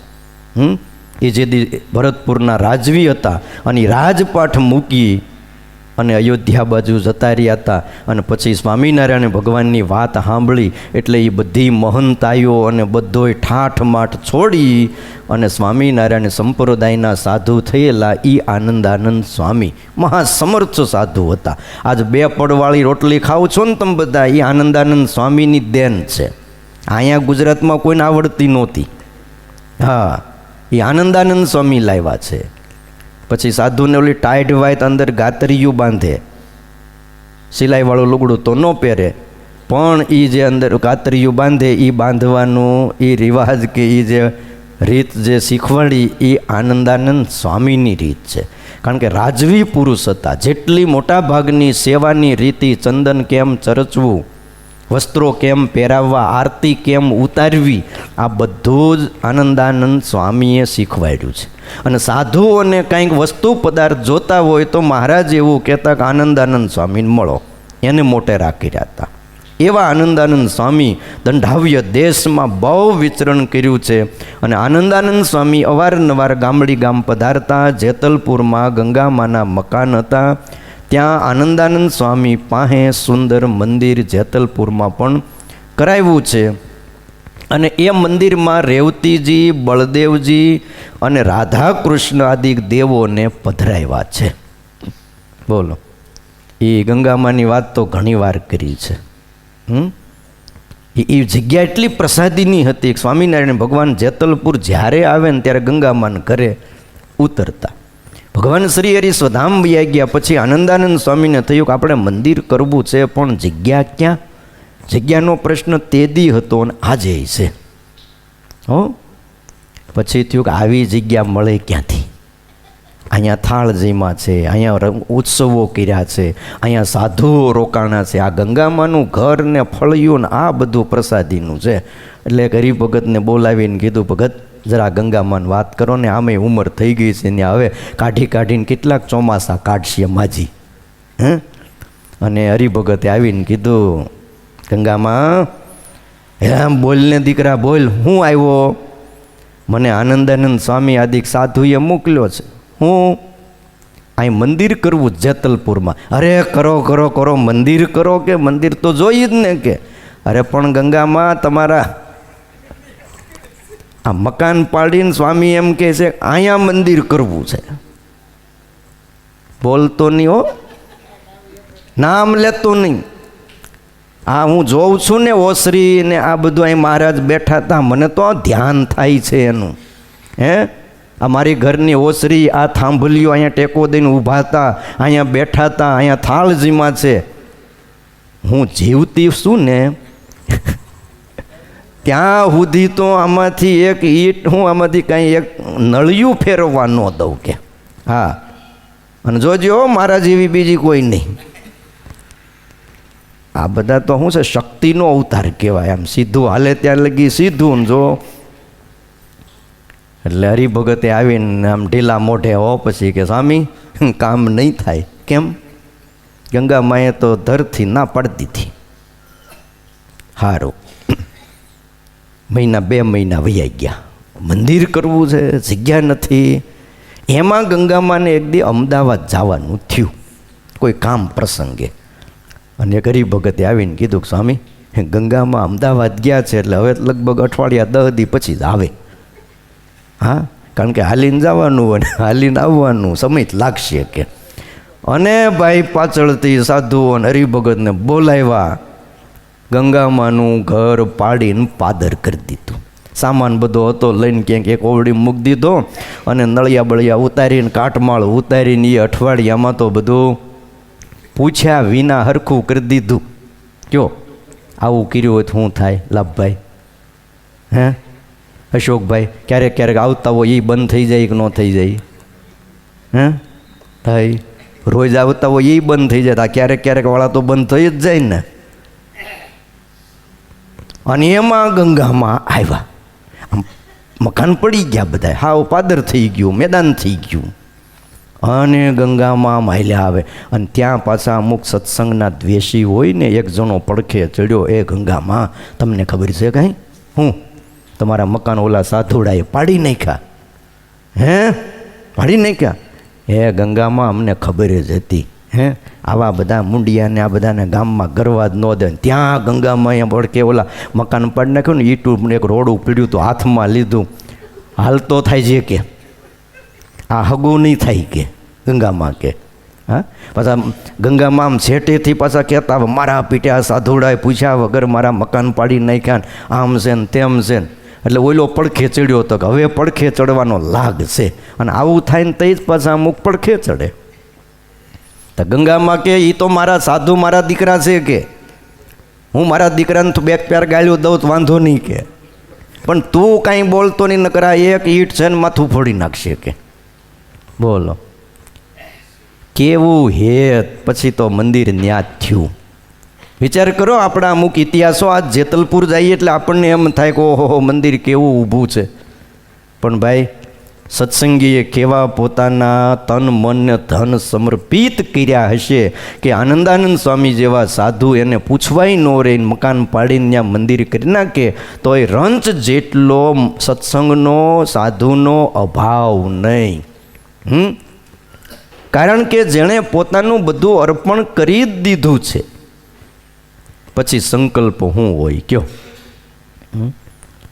એ જેદી ભરતપુરના રાજવી હતા અને રાજપાઠ મૂકી અને અયોધ્યા બાજુ જતા રહ્યા હતા. અને પછી સ્વામિનારાયણ ભગવાનની વાત સાંભળી એટલે એ બધી મહંતાઈઓ અને બધોય ઠાઠમાઠ છોડી અને સ્વામિનારાયણ સંપ્રદાયના સાધુ થયેલા એ આનંદાનંદ સ્વામી મહાસમર્થ સાધુ હતા. આજ 2 પડવાળી રોટલી ખાવ છો ને તમે બધા, એ આનંદાનંદ સ્વામીની દેન છે. અહીંયા ગુજરાતમાં કોઈને આવડતી નહોતી. હા, એ આનંદાનંદ સ્વામી લાવ્યા છે. પછી સાધુને ઓલી ટાઈટ વાઈટ અંદર ગાતરિયું બાંધે, સિલાઈવાળું લુગડું તો ન પહેરે, પણ એ જે અંદર ગાતરિયું બાંધે એ બાંધવાનું એ રિવાજ કે એ જે રીત જે શીખવાડી એ આનંદાનંદ સ્વામીની રીત છે. કારણ કે રાજવી પુરુષ હતા. જેટલી મોટા ભાગની સેવાની રીતિ, ચંદન કેમ ચરચવું, વસ્ત્રો કેમ પહેરાવવા, આરતી કેમ ઉતારવી, આ બધું જ આનંદાનંદ સ્વામીએ શીખવાડ્યું છે. અને સાધુઓને કંઈક વસ્તુ પદાર્થ જોતા હોય તો મહારાજ એવું કહેતા કે આનંદાનંદ સ્વામીને મળો, એને મોટે રાખી રહ્યા હતા. એવા આનંદાનંદ સ્વામી દંડાવ્ય દેશમાં બહુ વિચરણ કર્યું છે. અને આનંદાનંદ સ્વામી અવારનવાર ગામડી ગામ પધારતા. જેતલપુરમાં ગંગામાના મકાન હતા, ત્યાં આનંદાનંદ સ્વામી પાસે સુંદર મંદિર જેતલપુરમાં પણ કરાવ્યું છે. અને એ મંદિરમાં રેવતીજી, બળદેવજી અને રાધાકૃષ્ણ આદિ દેવોને પધરાવ્યા છે. બોલો. એ ગંગામાની વાત તો ઘણી વાર કરી છે. એ જગ્યા એટલી પ્રસાદીની હતી. સ્વામિનારાયણ ભગવાન જેતલપુર જ્યારે આવે ને ત્યારે ગંગામાન ઘરે ઉતરતા. ભગવાન શ્રી હરિ સ્વધામ વયા ગયા પછી આનંદાનંદ સ્વામીને થયું કે આપણે મંદિર કરવું છે, પણ જગ્યા ક્યાં? જગ્યાનો પ્રશ્ન તેદી હતો અને આજે છે. પછી થયું કે આવી જગ્યા મળે ક્યાંથી? અહીંયા થાળજીમાં છે, અહીંયા ઉત્સવો કર્યા છે, અહીંયા સાધુઓ રોકાણા છે, આ ગંગામાનું ઘર ને ફળિયું ને આ બધું પ્રસાદીનું છે. એટલે હરિભગતને બોલાવીને કીધું, ભગત જરા ગંગામાન વાત કરો ને, આમે ઉંમર થઈ ગઈ છે ને હવે કાઢીને કેટલાક ચોમાસા કાઢશે માજી. અને હરિભગતે આવીને કીધું, ગંગામાં એમ બોલને દીકરા બોલ, હું આવ્યો? મને આનંદાનંદ સ્વામી આદિક સાધુએ મોકલ્યો છે. હું અહીં મંદિર કરવું જેતલપુરમાં. અરે કરો કરો કરો, મંદિર કરો કે મંદિર તો જોઈ જ ને કે. અરે પણ ગંગામાં તમારા આ મકાન પાડીને સ્વામી એમ કહે છે અહીંયા મંદિર કરવું છે. બોલતો નહીં હો, નામ લેતો નહીં. આ હું જોઉં છું ને ઓસરી ને આ બધું અહીં મહારાજ બેઠા હતા, મને તો ધ્યાન થાય છે એનું. આ મારી ઘરની ઓસરી, આ થાંભલીઓ અહીંયા ટેકો દઈને ઊભા હતા, અહીંયા બેઠા હતા, અહીંયા થાળજીમાં છે. હું જીવતી છું ને ત્યાં સુધી તો આમાંથી એક ઈંટ હું આમાંથી કાંઈ એક નળિયું ફેરવવા ન દઉં કે. હા, અને જોજો મારા જેવી બીજી કોઈ નહીં. આ બધા તો શું છે, શક્તિનો અવતાર કહેવાય. આમ સીધું હાલે ત્યાં લગી સીધું ને જો. એટલે હરિભગતે આવીને આમ ઢીલા મોઢે હો પછી કે સ્વામી કામ નહીં થાય. કેમ? ગંગામાએ તો ધરથી ના પાડી દીધી. સારું, મહિના 2 મહિના વૈયા ગયા. મંદિર કરવું છે, જગ્યા નથી. એમાં ગંગામાને એક દી અમદાવાદ જવાનું થયું કોઈ કામ પ્રસંગે. અને એક હરિભગતે આવીને કીધું કે સ્વામી ગંગામાં અમદાવાદ ગયા છે એટલે હવે લગભગ અઠવાડિયા 10 દી પછી જ આવે. હા, કારણ કે હાલીને જવાનું અને હાલીને આવવાનું સમય લાગશે કે. અને ભાઈ પાછળથી સાધુ અને હરિભગતને બોલાવ્યા, ગંગામાનું ઘર પાડીને પાદર કરી દીધું. સામાન બધો હતો લઈને ક્યાંક એક ઓવડી મૂકી દીધો અને નળિયા બળિયા ઉતારીને કાટમાળ ઉતારીને એ અઠવાડિયામાં તો બધું પૂછ્યા વિના હરખું કરી દીધું. કયો આવું કર્યું હોય તો શું થાય લાભભાઈ? હે અશોકભાઈ, ક્યારેક ક્યારેક આવતા હોય એ બંધ થઈ જાય કે ન થઈ જાય? હે ભાઈ, રોજ આવતા હોય એ બંધ થઈ જાય, ક્યારેક ક્યારેક વાળા તો બંધ થઈ જ જાય ને. અને એમાં ગંગામાં આવ્યા, મકાન પડી ગયા બધા, હાવ પાદર થઈ ગયું, મેદાન થઈ ગયું. અને ગંગામાં માયલા આવે અને ત્યાં પાછા અમુક સત્સંગના દ્વેષી હોય ને, એક જણો પડખે ચડ્યો, એ ગંગામાં તમને ખબર છે કાંઈ? હું તમારા મકાન ઓલા સાધુડાએ પાડી નાખ્યા. હે પાડી નાખ્યા? હે ગંગામાં અમને ખબર જ હતી. હે આવા બધા મુંડિયાને આ બધાને ગામમાં ગરવા જ ન દે. ત્યાં ગંગામાં અહીંયા પડકે ઓલા મકાન પાડી નાખ્યું ને, ઈટું એક રોડું પીડ્યું તો હાથમાં લીધું, હાલતો થાય છે કે આ હગું નહીં થાય કે ગંગામાં કે. હા, પાછા ગંગામાં આમ છેટેથી પાછા કહેતા મારા પીઠે આ સાધુડાએ પૂછ્યા વગર મારા મકાન પાડી નાખ્યા, આમ છે ને તેમ છે ને. એટલે ઓલો પડખે ચડ્યો હતો કે હવે પડખે ચડવાનો લાગ છે, અને આવું થાય ને તે જ પાછા અમુક પડખે ચડે. તો ગંગામાં કે એ તો મારા સાધુ મારા દીકરા છે કે, હું મારા દીકરાને તો બે પ્યાર ગાળ્યો દઉં તો વાંધો નહીં કે, પણ તું કાંઈ બોલતો નહીં, નકરા એક ઈટ છે ને માથું ફોડી નાખશે કે. બોલો કેવું હેત. પછી તો મંદિર ન્યા જ થયું. વિચાર કરો, આપણા અમુક ઇતિહાસો આ જેતલપુર જઈએ એટલે આપણને એમ થાય કે ઓહો મંદિર કેવું ઊભું છે. પણ ભાઈ સત્સંગીએ કેવા પોતાના તન મન ને ધન સમર્પિત કર્યા હશે કે આનંદાનંદ સ્વામી જેવા સાધુ એને પૂછવાય ન રહે, મકાન પાડીને ત્યાં મંદિર કરી નાખે તો એ રંચ જેટલો સત્સંગનો સાધુનો અભાવ નહીં. કારણ કે જેણે પોતાનું બધું અર્પણ કરી જ દીધું છે, પછી સંકલ્પ શું હોય કયો?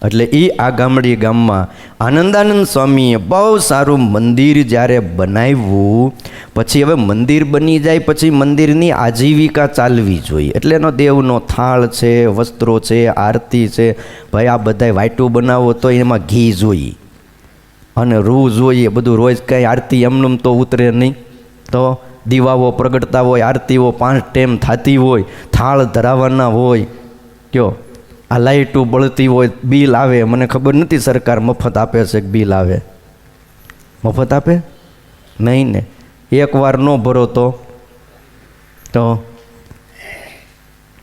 એટલે એ આ ગામડી ગામમાં આનંદાનંદ સ્વામીએ બહુ સારું મંદિર જ્યારે બનાવ્યું, પછી હવે મંદિર બની જાય પછી મંદિરની આજીવિકા ચાલવી જોઈએ. એટલે એનો દેવનો થાળ છે, વસ્ત્રો છે, આરતી છે. ભાઈ આ બધાય વાટું બનાવો તો એમાં ઘી જોઈએ અને રૂ જોઈએ, બધું રોજ કંઈ આરતી એમનેમ તો ઉતરે નહીં. તો દીવાઓ પ્રગટતા હોય, આરતીઓ 5 ટાઈમ થતી હોય, થાળ ધરાવવાના હોય. કયો આ લાઇટું બળતી હોય, બિલ આવે. મને ખબર નથી સરકાર મફત આપે છે કે બિલ આવે? મફત આપે નહીં ને. એકવાર ન ભરો તો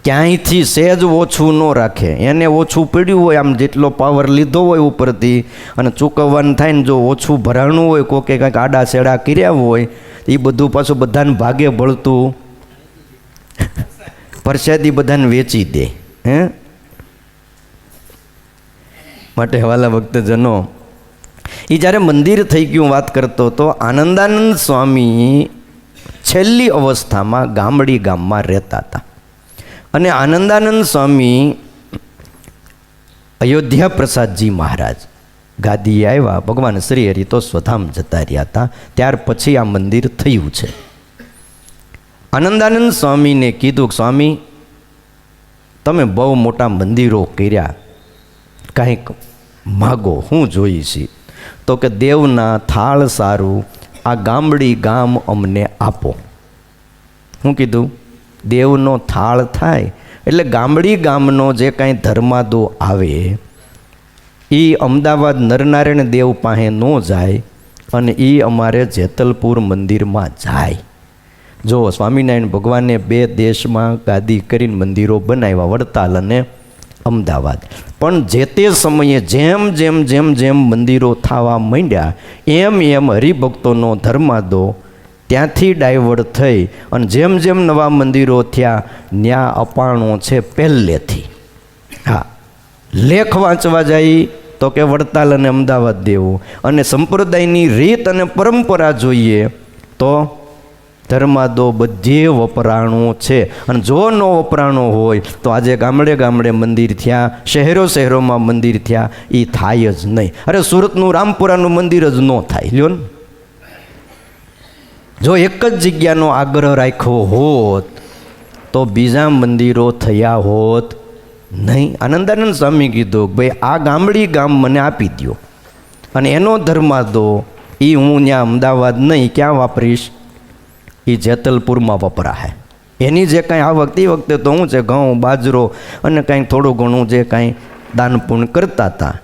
ક્યાંયથી સહેજ ઓછું ન રાખે. એને ઓછું પડ્યું હોય, આમ જેટલો પાવર લીધો હોય ઉપરથી અને ચૂકવવાનું થાય ને, જો ઓછું ભરાણું હોય, કોકે કાંઈક આડા છેડા કર્યા હોય, એ બધું પાછું બધાને ભાગે ભળતું પ્રસાદી બધાને વેચી દે. હે માટે હવાલા ભક્તજનો, એ જ્યારે મંદિર થઈ ગયું વાત કરતો તો આનંદાનંદ સ્વામી છેલ્લી અવસ્થામાં ગામડી ગામમાં રહેતા હતા. અને આનંદાનંદ સ્વામી અયોધ્યા પ્રસાદજી મહારાજ ગાદી આવ્યા, ભગવાન શ્રી હરિ તો સ્વધામ જતા રહ્યા હતા. ત્યાર પછી આ મંદિર થયું છે. આનંદાનંદ સ્વામીને કીધું, સ્વામી તમે બહુ મોટા મંદિરો કર્યા, કાંઈક માગો, હું જોઈ છી. તો કે દેવના થાળ સારું આ ગામડી ગામ અમને આપો. હું કીધું દેવનો થાળ થાય એટલે ગામડી ગામનો જે કાંઈ ધર્માદો આવે એ અમદાવાદ નરનારાયણ દેવ પાસે ન જાય અને એ અમારે જેતલપુર મંદિરમાં જાય. જો સ્વામિનારાયણ ભગવાને 2 દેશમાં ગાદી કરીને મંદિરો બનાવ્યા, વડતાલ અને અમદાવાદ. પણ જે તે સમયે જેમ જેમ જેમ જેમ મંદિરો થવા માંડ્યા એમ એમ હરિભક્તોનો ધર્માદો ત્યાંથી ડાયવર્ટ થઈ અને જેમ જેમ નવા મંદિરો થયા ત્યાં અપાણો છે પહેલેથી. હા, લેખ વાંચવા જાય તો કે વડતાલ અને અમદાવાદ દેવું, અને સંપ્રદાયની રીત અને પરંપરા જોઈએ તો ધર્માદો બધે વપરાણો છે. અને જો ન વપરાણો હોય તો આજે ગામડે ગામડે મંદિર થયા, શહેરો શહેરોમાં મંદિર થયા, એ થાય જ નહીં. અરે સુરતનું રામપુરાનું મંદિર જ ન થાય લ્યો ને. જો એક જ જગ્યાનો આગ્રહ રાખ્યો હોત તો બીજા મંદિરો થયા હોત નહીં. આનંદાનંદ સ્વામી કીધું ભાઈ આ ગામડી ગામ મને આપી દો અને એનો ધર્માદો એ હું ત્યાં અમદાવાદ નહીં ક્યાં વાપરીશ, એ જેતલપુરમાં વપરાય. એની જે કાંઈ આ વખતે તો શું છે ઘઉં બાજરો અને કાંઈ થોડું ઘણું જે કાંઈ દાન પુણ્ય કરતા હતા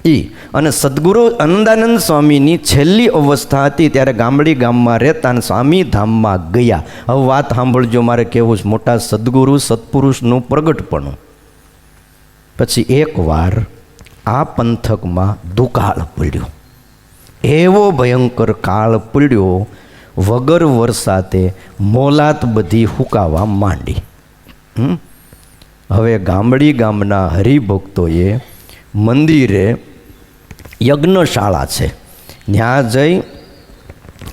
એ. અને સદગુરુ આનંદાનંદ સ્વામીની છેલ્લી અવસ્થા હતી ત્યારે ગામડી ગામમાં રહેતા અને સ્વામી ધામમાં ગયા. હવે વાત સાંભળજો, મારે કહેવું છે મોટા સદગુરુ સત્પુરુષનું પ્રગટપણું. પછી એકવાર આ પંથકમાં દુકાળ પડ્યો, એવો ભયંકર કાળ પડ્યો, વગર વરસાદે મોલાત બધી હુકાવા માંડી. હવે ગામડી ગામના હરિભક્તોએ મંદિરે યજ્ઞશાળા છે ત્યાં જઈ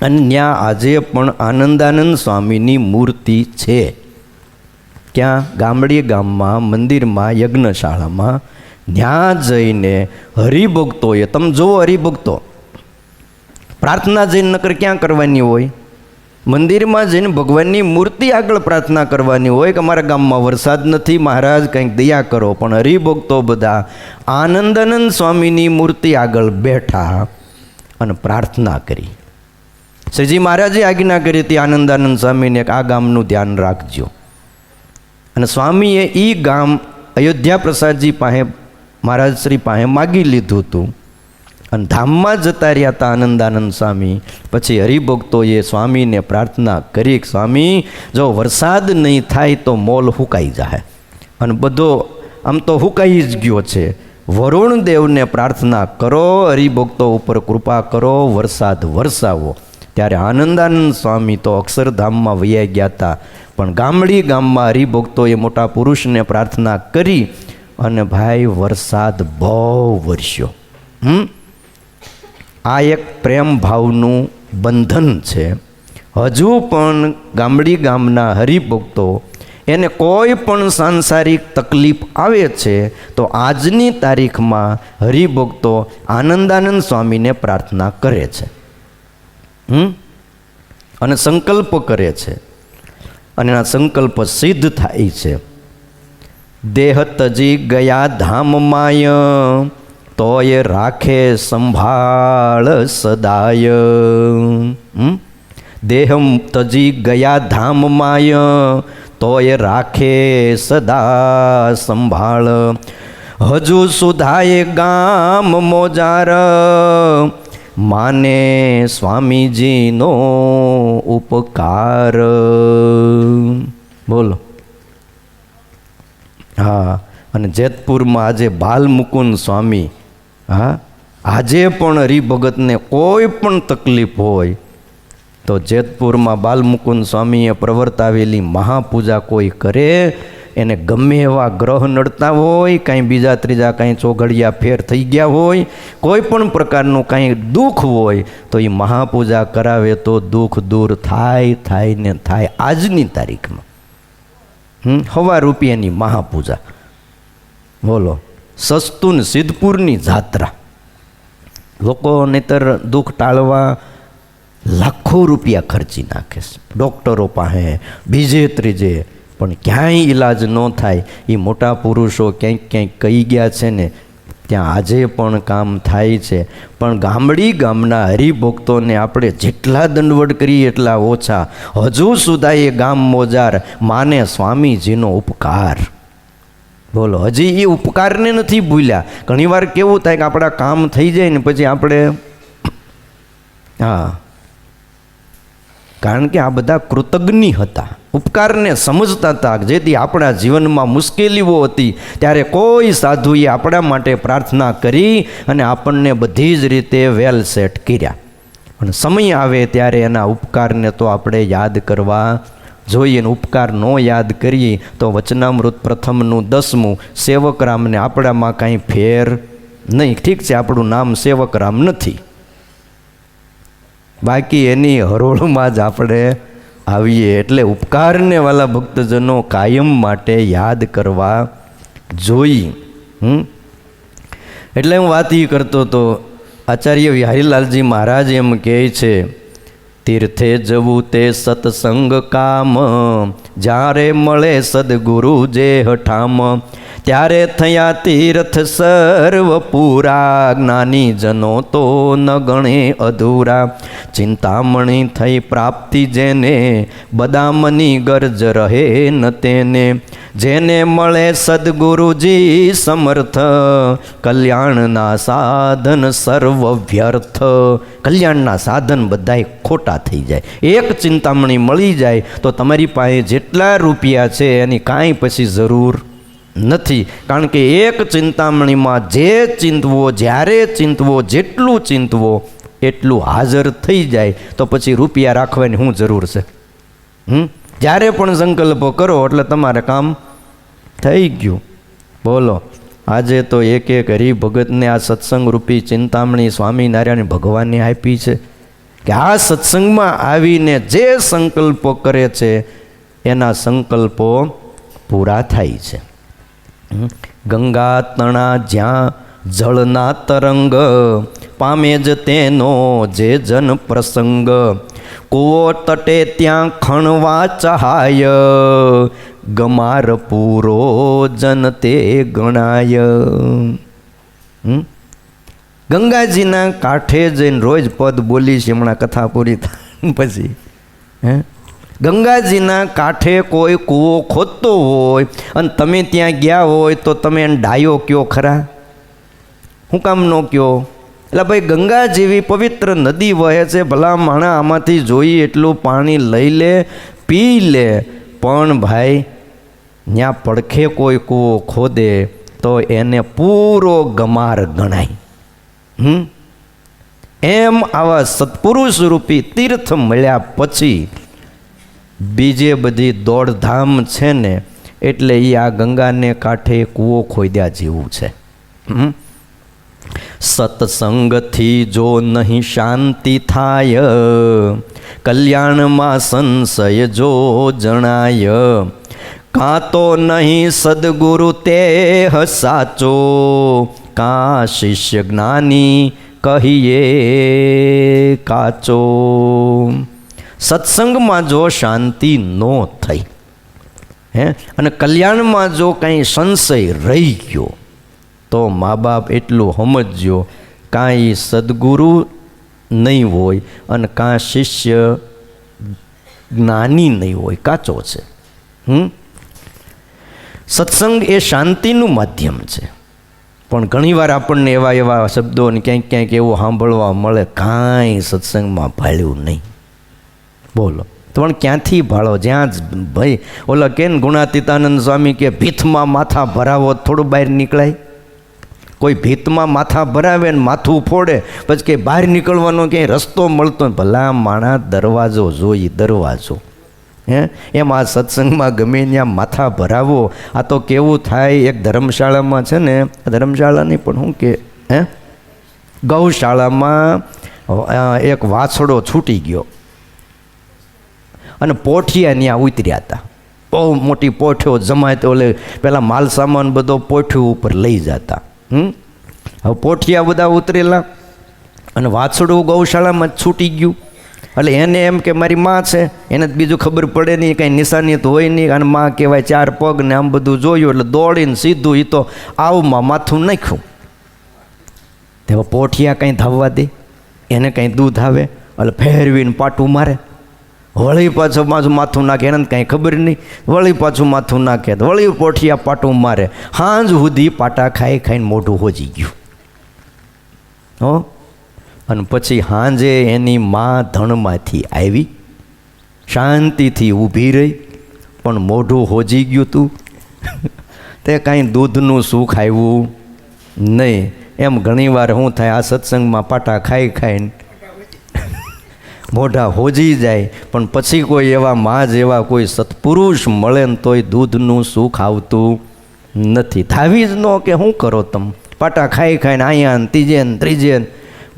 અને ત્યાં આજે પણ આનંદાનંદ સ્વામીની મૂર્તિ છે. ક્યાં? ગામડી ગામમાં મંદિરમાં યજ્ઞશાળામાં. ત્યાં જઈને હરિભક્તોએ, તમે જુઓ હરિભક્તો, પ્રાર્થના જઈને નકર ક્યાં કરવાની હોય? મંદિરમાં જઈને ભગવાનની મૂર્તિ આગળ પ્રાર્થના કરવાની હોય કે અમારા ગામમાં વરસાદ નથી, મહારાજ કંઈક દયા કરો. પણ હરિભક્તો બધા આનંદાનંદ સ્વામીની મૂર્તિ આગળ બેઠા અને પ્રાર્થના કરી. શ્રીજી મહારાજે આજ્ઞા કરી હતી આનંદાનંદ સ્વામીને આ ગામનું ધ્યાન રાખજો. અને સ્વામીએ એ ગામ અયોધ્યા પ્રસાદજી પાસે મહારાજ શ્રી પાસે માગી લીધું હતું અને ધામમાં જતા રહ્યા હતા આનંદાનંદ સ્વામી. પછી હરિભક્તોએ સ્વામીને પ્રાર્થના કરી કે સ્વામી જો વરસાદ નહીં થાય તો મોલ હુકાઈ જાય. અને બધો આમ તો હુકાઈ જ ગયો છે. વરુણ દેવને પ્રાર્થના કરો, હરિભક્તો ઉપર કૃપા કરો, વરસાદ વરસાવો. ત્યારે આનંદાનંદ સ્વામી તો અક્ષરધામમાં વૈયા ગયા હતા, પણ ગામડી ગામમાં હરિભક્તોએ મોટા પુરુષને પ્રાર્થના કરી અને ભાઈ વરસાદ બહુ વરસ્યો. આ એક પ્રેમ ભાવનું બંધન છે. હજુ પણ ગામડી ગામના હરિભક્તો એને કોઈ પણ સાંસારિક તકલીફ આવે છે તો આજની તારીખમાં હરિભક્તો આનંદાનંદ સ્વામીને પ્રાર્થના કરે છે અને સંકલ્પ કરે છે અને આ સંકલ્પ સિદ્ધ થાય છે. દેહ તજી ગયા ધામમાય તોય રાખે સંભાળ સદાય. દેહ તજી ગયા ધામમાય તોય રાખે સદા સંભાળ. હજુ સુધાય ગામ મોજાર માને સ્વામીજીનો ઉપકાર. બોલો. હા, અને જેતપુરમાં આજે બાલમુકુંદ સ્વામી, હા, આજે પણ હરિભગતને કોઈ પણ તકલીફ હોય તો જેતપુરમાં બાલમુકુંદ સ્વામીએ પ્રવર્તાવેલી મહાપૂજા કોઈ કરે, એને ગમે એવા ગ્રહ નડતા હોય, કાંઈ બીજા ત્રીજા કાંઈ ચોઘડિયા ફેર થઈ ગયા હોય, કોઈ પણ પ્રકારનું કાંઈ દુઃખ હોય તો એ મહાપૂજા કરાવે તો દુઃખ દૂર થાય ને થાય. આજની તારીખમાં 1,000 રૂપિયાની મહાપૂજા. બોલો, સસ્તું ને સિદ્ધપુરની જાત્રા. લોકો નહીતર દુઃખ ટાળવા લાખો રૂપિયા ખર્ચી નાખે છે ડૉક્ટરો પાસે, બીજે ત્રીજે, પણ ક્યાંય ઈલાજ ન થાય. એ મોટા પુરુષો ક્યાંક કહી ગયા છે ને ત્યાં આજે પણ કામ થાય છે. પણ ગામડી ગામના હરિભક્તોને આપણે જેટલા દંડવટ કરીએ એટલા ઓછા. હજુ સુધા એ ગામ મોજાર માને સ્વામીજીનો ઉપકાર. બોલો, હજી એ ઉપકારને નથી ભૂલ્યા. ઘણીવાર કેવું થાય કે આપણા કામ થઈ જાય ને પછી આપણે, હા, કારણ કે આ બધા કૃતજ્ઞ હતા, ઉપકારને સમજતા હતા. જેથી આપણા જીવનમાં મુશ્કેલીઓ હતી ત્યારે કોઈ સાધુએ આપણા માટે પ્રાર્થના કરી અને આપણને બધી જ રીતે વેલ સેટ કર્યા. અને સમય આવે ત્યારે એના ઉપકારને તો આપણે યાદ કરવા જોઈએ. ને ઉપકાર ન યાદ કરીએ તો વચનામૃત પ્રથમનું 10મું સેવકરામને આપણામાં કાંઈ ફેર નહીં. ઠીક છે, આપણું નામ સેવકરામ નથી, બાકી એની હરોળમાં જ આપણે આવીએ. એટલે ઉપકારને વાલા ભક્તજનો કાયમ માટે યાદ કરવા જોઈએ. એટલે હું વાત એ કરતો હતો, આચાર્ય વિહારીલાલજી મહારાજ એમ કહે છે, તીર્થે જવું તે સત્સંગ કામ, જ્યારે મળે સદગુરુ જે હઠામ, ત્યારે થયા તીર્થ સર્વ પૂરા, જ્ઞાની જનો તો ન ગણે અધૂરા, ચિંતામણી થઈ પ્રાપ્તિ જેને, બદામની ગરજ રહે ન તેને, જેને મળે સદગુરુજી સમર્થ, કલ્યાણના સાધન સર્વ વ્યર્થ. કલ્યાણના સાધન બધાય ખોટા થઈ જાય. એક ચિંતામણી મળી જાય તો તમારી પાસે જેટલા રૂપિયા છે એની કાંઈ પછી જરૂર નથી. કારણ કે એક ચિંતામણીમાં જે ચિંતવો, જ્યારે ચિંતવો, જેટલું ચિંતવો એટલું હાજર થઈ જાય તો પછી રૂપિયા રાખવાની શું જરૂર છે? જ્યારે પણ સંકલ્પો કરો એટલે તમારે કામ થઈ ગયું. બોલો, આજે તો એક એક હરિભગતને આ સત્સંગ રૂપી ચિંતામણી સ્વામિનારાયણ ભગવાનને આપી છે કે આ સત્સંગમાં આવીને જે સંકલ્પો કરે છે એના સંકલ્પો પૂરા થાય છે. ગંગા તણા જ્યાં જળના તરંગ, પામે જ તેનો જે જન પ્રસંગ, કૂવો તટે ત્યાં ખણવા ચહાય, ગમાર પૂરો જન તે ગણાય. ગંગાજીના કાંઠે જઈને રોજ પદ બોલીશ, હમણાં કથા પૂરી થાય પછી. ગંગાજીના કાંઠે કોઈ કૂવો ખોદતો હોય અને તમે ત્યાં ગયા હોય તો તમે એને ડાયો કયો ખરા? હું કામ ન કયો? એટલે ભાઈ, ગંગા જેવી પવિત્ર નદી વહે છે, ભલા માણા આમાંથી જોઈએ એટલું પાણી લઈ લે, પી લે, પણ ભાઈ ત્યાં પડખે કોઈ કૂવો ખોદે તો એને પૂરો ગમાર ગણાય. એમ આવા સત્પુરુષ રૂપી તીર્થ મળ્યા પછી બીજે બધી દોડધામ છે ને, એટલે એ આ ગંગાને કાંઠે કૂવો ખોદ્યા જેવું છે. સત્સંગથી જો નહીં શાંતિ થાય, કલ્યાણમાં સંશય જો જણાય, કાં તો નહીં સદગુરુ તે સાચો, કાં શિષ્ય જ્ઞાની કહીએ કાચો. સત્સંગમાં જો શાંતિ ન થઈ અને કલ્યાણમાં જો કંઈ સંશય રહી ગયો તો મા બાપ એટલું સમજજો, કાંઈ સદગુરુ નહીં હોય અને કાં શિષ્ય જ્ઞાની નહીં હોય, કાચો છે. સત્સંગ એ શાંતિનું માધ્યમ છે, પણ ઘણીવાર આપણને એવા એવા શબ્દો ને ક્યાંક ક્યાંક એવું સાંભળવા મળે, કાંઈ સત્સંગમાં ભાળ્યું નહીં. બોલો, પણ ક્યાંથી ભાળો? જ્યાં જ ભાઈ ઓલા કે ને ગુણાતીતાનંદ સ્વામી કે ભીતમાં માથા ભરાવો થોડું બહાર નીકળાય. કોઈ ભીતમાં માથા ભરાવે ને માથું ફોડે પછી કે બહાર નીકળવાનો ક્યાંય રસ્તો મળતો? ભલા માણા દરવાજો જોઈ, દરવાજો. એમાં સત્સંગમાં ગમે ત્યાં માથા ભરાવો. આ તો કેવું થાય, એક ધર્મશાળામાં છે ને, ધર્મશાળાની પણ શું કે ગૌશાળામાં એક વાછડો છૂટી ગયો અને પોઠિયા ત્યાં ઉતર્યા હતા. બહુ મોટી પોઠ્યો જમાય તો ઓલે પેલા માલ સામાન બધો પોઠ્યું ઉપર લઈ જતા. હવે પોઠિયા બધા ઉતરેલા અને વાછડું ગૌશાળામાં જ છૂટી ગયું. એટલે એને એમ કે મારી માં છે, એને બીજું ખબર પડે નહીં, કાંઈ નિશાની તો હોય નહીં, અને માં કહેવાય, ચાર પગ ને આમ બધું જોયું એટલે દોડીને સીધું એ તો આવમાં માથું નાખ્યું. તેવા પોઠિયા કંઈ ધાવવા દે? એને કંઈ દૂધ આવે એટલે ફેરવીને પાટું મારે, વળી પાછું માથું નાખે, એને કાંઈ ખબર નહીં, વળી પાછું માથું નાખે, વળી પોઠિયા પાટું મારે. હાંજ સુધી પાટા ખાઈ ખાઈને મોઢું હોજી ગયું. હો, અને પછી હાંજે એની માં ધણમાંથી આવી, શાંતિથી ઊભી રહી, પણ મોઢું હોજી ગયું હતું. તે કાંઈ દૂધનું સુખ આવ્યું નહીં. એમ ઘણીવાર શું થાય, આ સત્સંગમાં પાટા ખાઈ ખાઈને મોઢા હોજી જાય, પણ પછી કોઈ એવા માં જેવા કોઈ સત્પુરુષ મળે ને તોય દૂધનું સુખ આવતું નથી. ધાવી જ ન કે શું કરો તમે, પાટા ખાઈ ખાઈને અહીંયા ને ત્રીજે ને ત્રીજે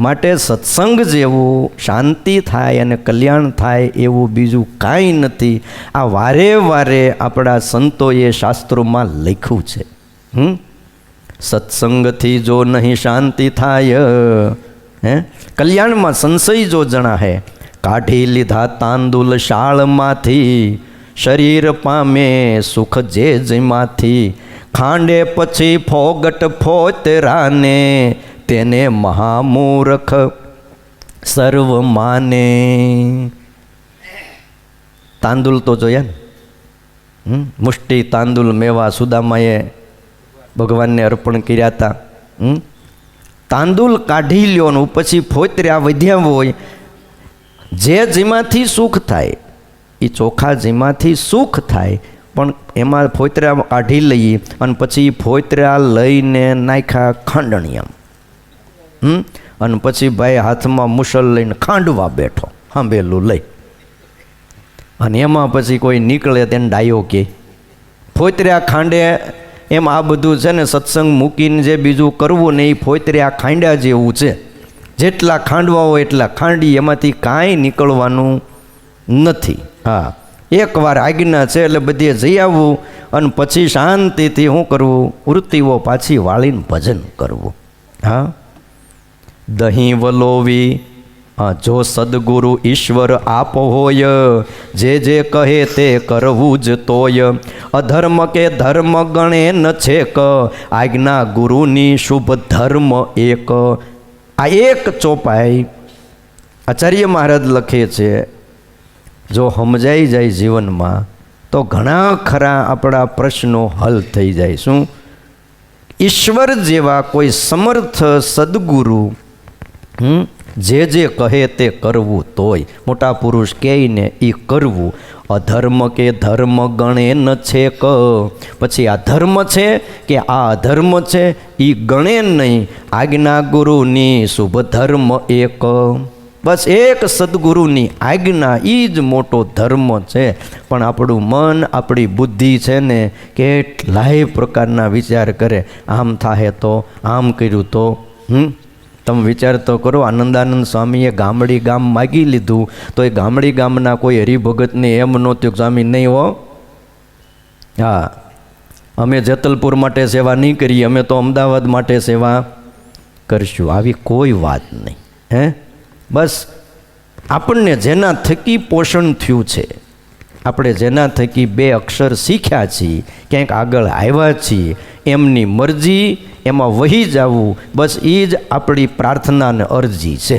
માટે સત્સંગ જેવું શાંતિ થાય અને કલ્યાણ થાય એવું બીજું કાંઈ નથી. આ વારે વારે આપણા સંતોએ શાસ્ત્રોમાં લખ્યું છે. સત્સંગથી જો નહીં શાંતિ થાય, કલ્યાણમાં સંશય જો જણા હે, કાઢી લીધા તાંદુલ શાળમાંથી, શરીર પામે સુખ જે જેમાંથી, ખાંડે પછી ફોગટ ફોતરાને, તેને મહામૂર્ખ સર્વ માને. તાંદુલ તો જોયા ને, મુષ્ટિ તાંદુલ મેવા સુદામાએ ભગવાનને અર્પણ કર્યા હતા. તાંદુલ કાઢી લ્યો ને પછી ફોતર્યા વધ્યા હોય, જે જેમાંથી સુખ થાય એ ચોખા જેમાંથી સુખ થાય, પણ એમાં ફોતરા કાઢી લઈએ અને પછી ફોતરા લઈને નાખ્યા ખાંડણીયામ, અને પછી ભાઈ હાથમાં મુસલ લઈને ખાંડવા બેઠો હાંભેલું લઈ, અને એમાં પછી કોઈ નીકળે તેને ડાયો કે ફોતરા ખાંડે. એમ આ બધું છે ને સત્સંગ મૂકીને જે બીજું કરવું ને એ ફોતરા ખાંડ્યા જેવું છે. જેટલા ખાંડવા હોય એટલા ખાંડી, એમાંથી કાંઈ નીકળવાનું નથી. હા, એકવાર આજ્ઞા છે એટલે બધે જઈ આવવું અને પછી શાંતિથી શું કરવું, વૃત્તિઓ પાછી વાળીને ભજન કરવું. હા, દહીં વલોવી જો સદગુરુ ઈશ્વર આપ હોય, જે જે કહે તે કરવું જ તોય, અધર્મ કે ધર્મ ગણે ન છેક, આજ્ઞા ગુરુની શુભ ધર્મ એક. આ એક ચોપાઈ આચાર્ય મહારાજ લખે છે, જો સમજાઈ જાય જીવનમાં તો ઘણા ખરા આપણા પ્રશ્નો હલ થઈ જાય. શું? ઈશ્વર જેવા કોઈ સમર્થ સદગુરુ જે જે કહે તે કરવું તોય, મોટા પુરુષ કહે ને એ કરવું. અધર્મ કે ધર્મ ગણે ન છેક, પછી આ ધર્મ છે કે આ અધર્મ છે એ ગણે નહીં, આજ્ઞા ગુરુની શુભ ધર્મ એક. બસ એક સદગુરુની આજ્ઞા એ જ મોટો ધર્મ છે. પણ આપણું મન, આપણી બુદ્ધિ છે ને કેટલાય પ્રકારના વિચાર કરે, આમ થાય તો, આમ કર્યું તો. તમે વિચાર તો કરો, આનંદાનંદ સ્વામીએ ગામડી ગામ માગી લીધું તો એ ગામડી ગામના કોઈ હરિભગતને એમ નહોતું કે સ્વામી નહીં હો, હા અમે જેતલપુર માટે સેવા નહીં કરીએ, અમે તો અમદાવાદ માટે સેવા કરશું. આવી કોઈ વાત નહીં. બસ આપણને જેના થકી પોષણ થયું છે, આપણે જેના થકી બે અક્ષર શીખ્યા છીએ, ક્યાંક આગળ આવ્યા છીએ, એમની મરજી, એમાં વહી જવું, બસ એ જ આપણી પ્રાર્થના અને અરજી છે.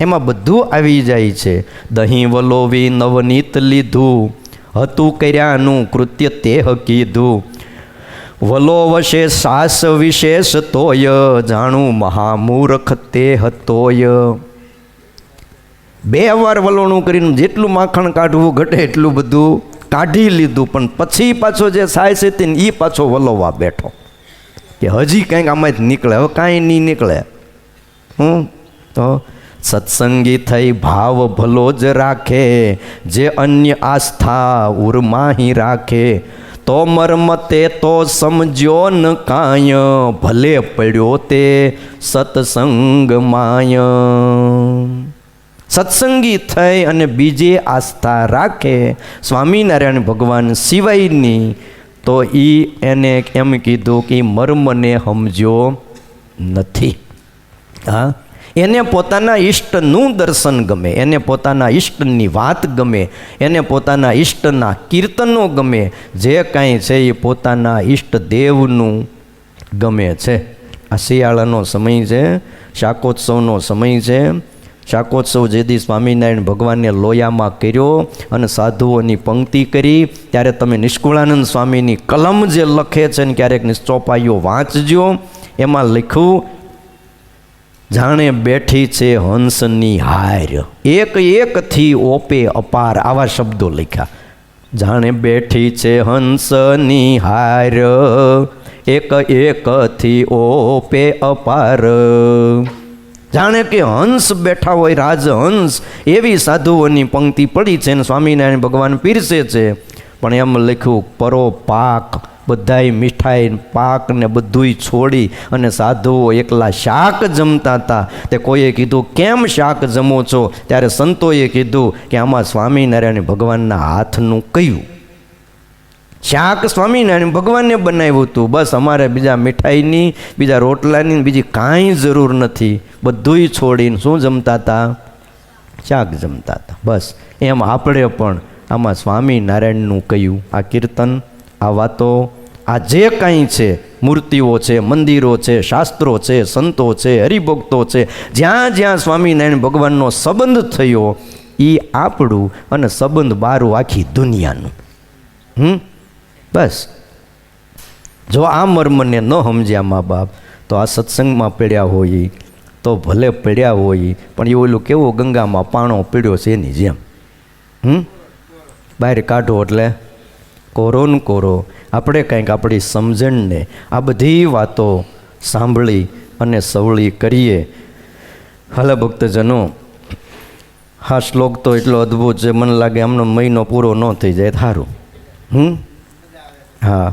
એમાં બધું આવી જાય છે. દહીં વલોવી નવનીત લીધું, હતું કર્યાનું કૃત્ય તે કીધું, વલો વશે સાસ વિશેષ તોય, જાણું મહામૂર્ખ તે હતોય. 2 વાર વલોણું કરીને જેટલું માખણ કાઢવું ઘટે એટલું બધું કાઢી લીધું, પણ પછી પાછો જે સાય છે તે એ પાછો વલોવા બેઠો કે હજી કંઈક આમાં જ નીકળે, હવે કાંઈ નહીં નીકળે. તો સત્સંગી થઈ ભાવ ભલો જ રાખે, જે અન્ય આસ્થા ઉરમાહી રાખે, તો મર્મ તે તો સમજ્યો ન કાંય, ભલે પડ્યો તે સત્સંગ માય. સત્સંગી થઈ અને બીજે આસ્થા રાખે સ્વામિનારાયણ ભગવાન સિવાયની, તો એને એમ કીધું કે મર્મને સમજ્યો નથી. હા, એને પોતાના ઈષ્ટનું દર્શન ગમે, એને પોતાના ઈષ્ટની વાત ગમે, એને પોતાના ઈષ્ટના કીર્તનો ગમે, જે કાંઈ છે એ પોતાના ઈષ્ટદેવનું ગમે છે. આ શિયાળાનો સમય છે, શાકોત્સવનો સમય છે. શાકોત્સવ જેથી સ્વામિનારાયણ ભગવાનને લોયામાં કર્યો અને સાધુઓની પંક્તિ કરી, ત્યારે તમે નિષ્કુળાનંદ સ્વામીની કલમ જે લખે છે ને ક્યારેક ચોપાઈઓ વાંચજો. એમાં લખ્યું, જાણે બેઠી છે હંસની હાર, એક એકથી ઓપે અપાર. આવા શબ્દો લખ્યા. જાણે બેઠી છે હંસની હાર, એક એકથી ઓપે અપાર. જાણે કે હંસ બેઠા હોય, રાજહંસ, એવી સાધુઓની પંક્તિ પડી છે ને સ્વામિનારાયણ ભગવાન પીરસે છે. પણ એમ લખ્યું પરો પાક, બધાય મીઠાઈ પાક ને બધુંય છોડી અને સાધુઓ એકલા શાક જમતા હતા. તે કોઈએ કીધું કેમ શાક જમો છો? ત્યારે સંતોએ કીધું કે આમાં સ્વામિનારાયણ ભગવાનના હાથનું કયું શાક સ્વામિનારાયણ ભગવાનને બનાવ્યું હતું. બસ અમારે બીજા મીઠાઈની, બીજા રોટલાની, બીજી કાંઈ જરૂર નથી. બધુંય છોડીને શું જમતા હતા? શાક જમતા હતા. બસ એમ આપણે પણ આમાં સ્વામિનારાયણનું કયું આ કીર્તન, આ વાતો, આ જે કાંઈ છે, મૂર્તિઓ છે, મંદિરો છે, શાસ્ત્રો છે, સંતો છે, હરિભક્તો છે, જ્યાં જ્યાં સ્વામિનારાયણ ભગવાનનો સંબંધ થયો એ આપણું અને સંબંધ બારું આખી દુનિયાનું. બસ જો આ મર્મને ન સમજ્યા મા બાપ તો આ સત્સંગમાં પડ્યા હોય તો ભલે પડ્યા હોય, પણ એ ઓલું કેવું ગંગામાં પાણો પીડ્યો છે એની જેમ. બહાર કાઢો એટલે કોરો ને કોરો. આપણે કંઈક આપણી સમજણને આ બધી વાતો સાંભળી અને સવળી કરીએ. હાલે ભક્તજનો, હા શ્લોક તો એટલો અદ્ભુત છે, મને લાગે આમનો મહિનો પૂરો ન થઈ જાય સારું. હા,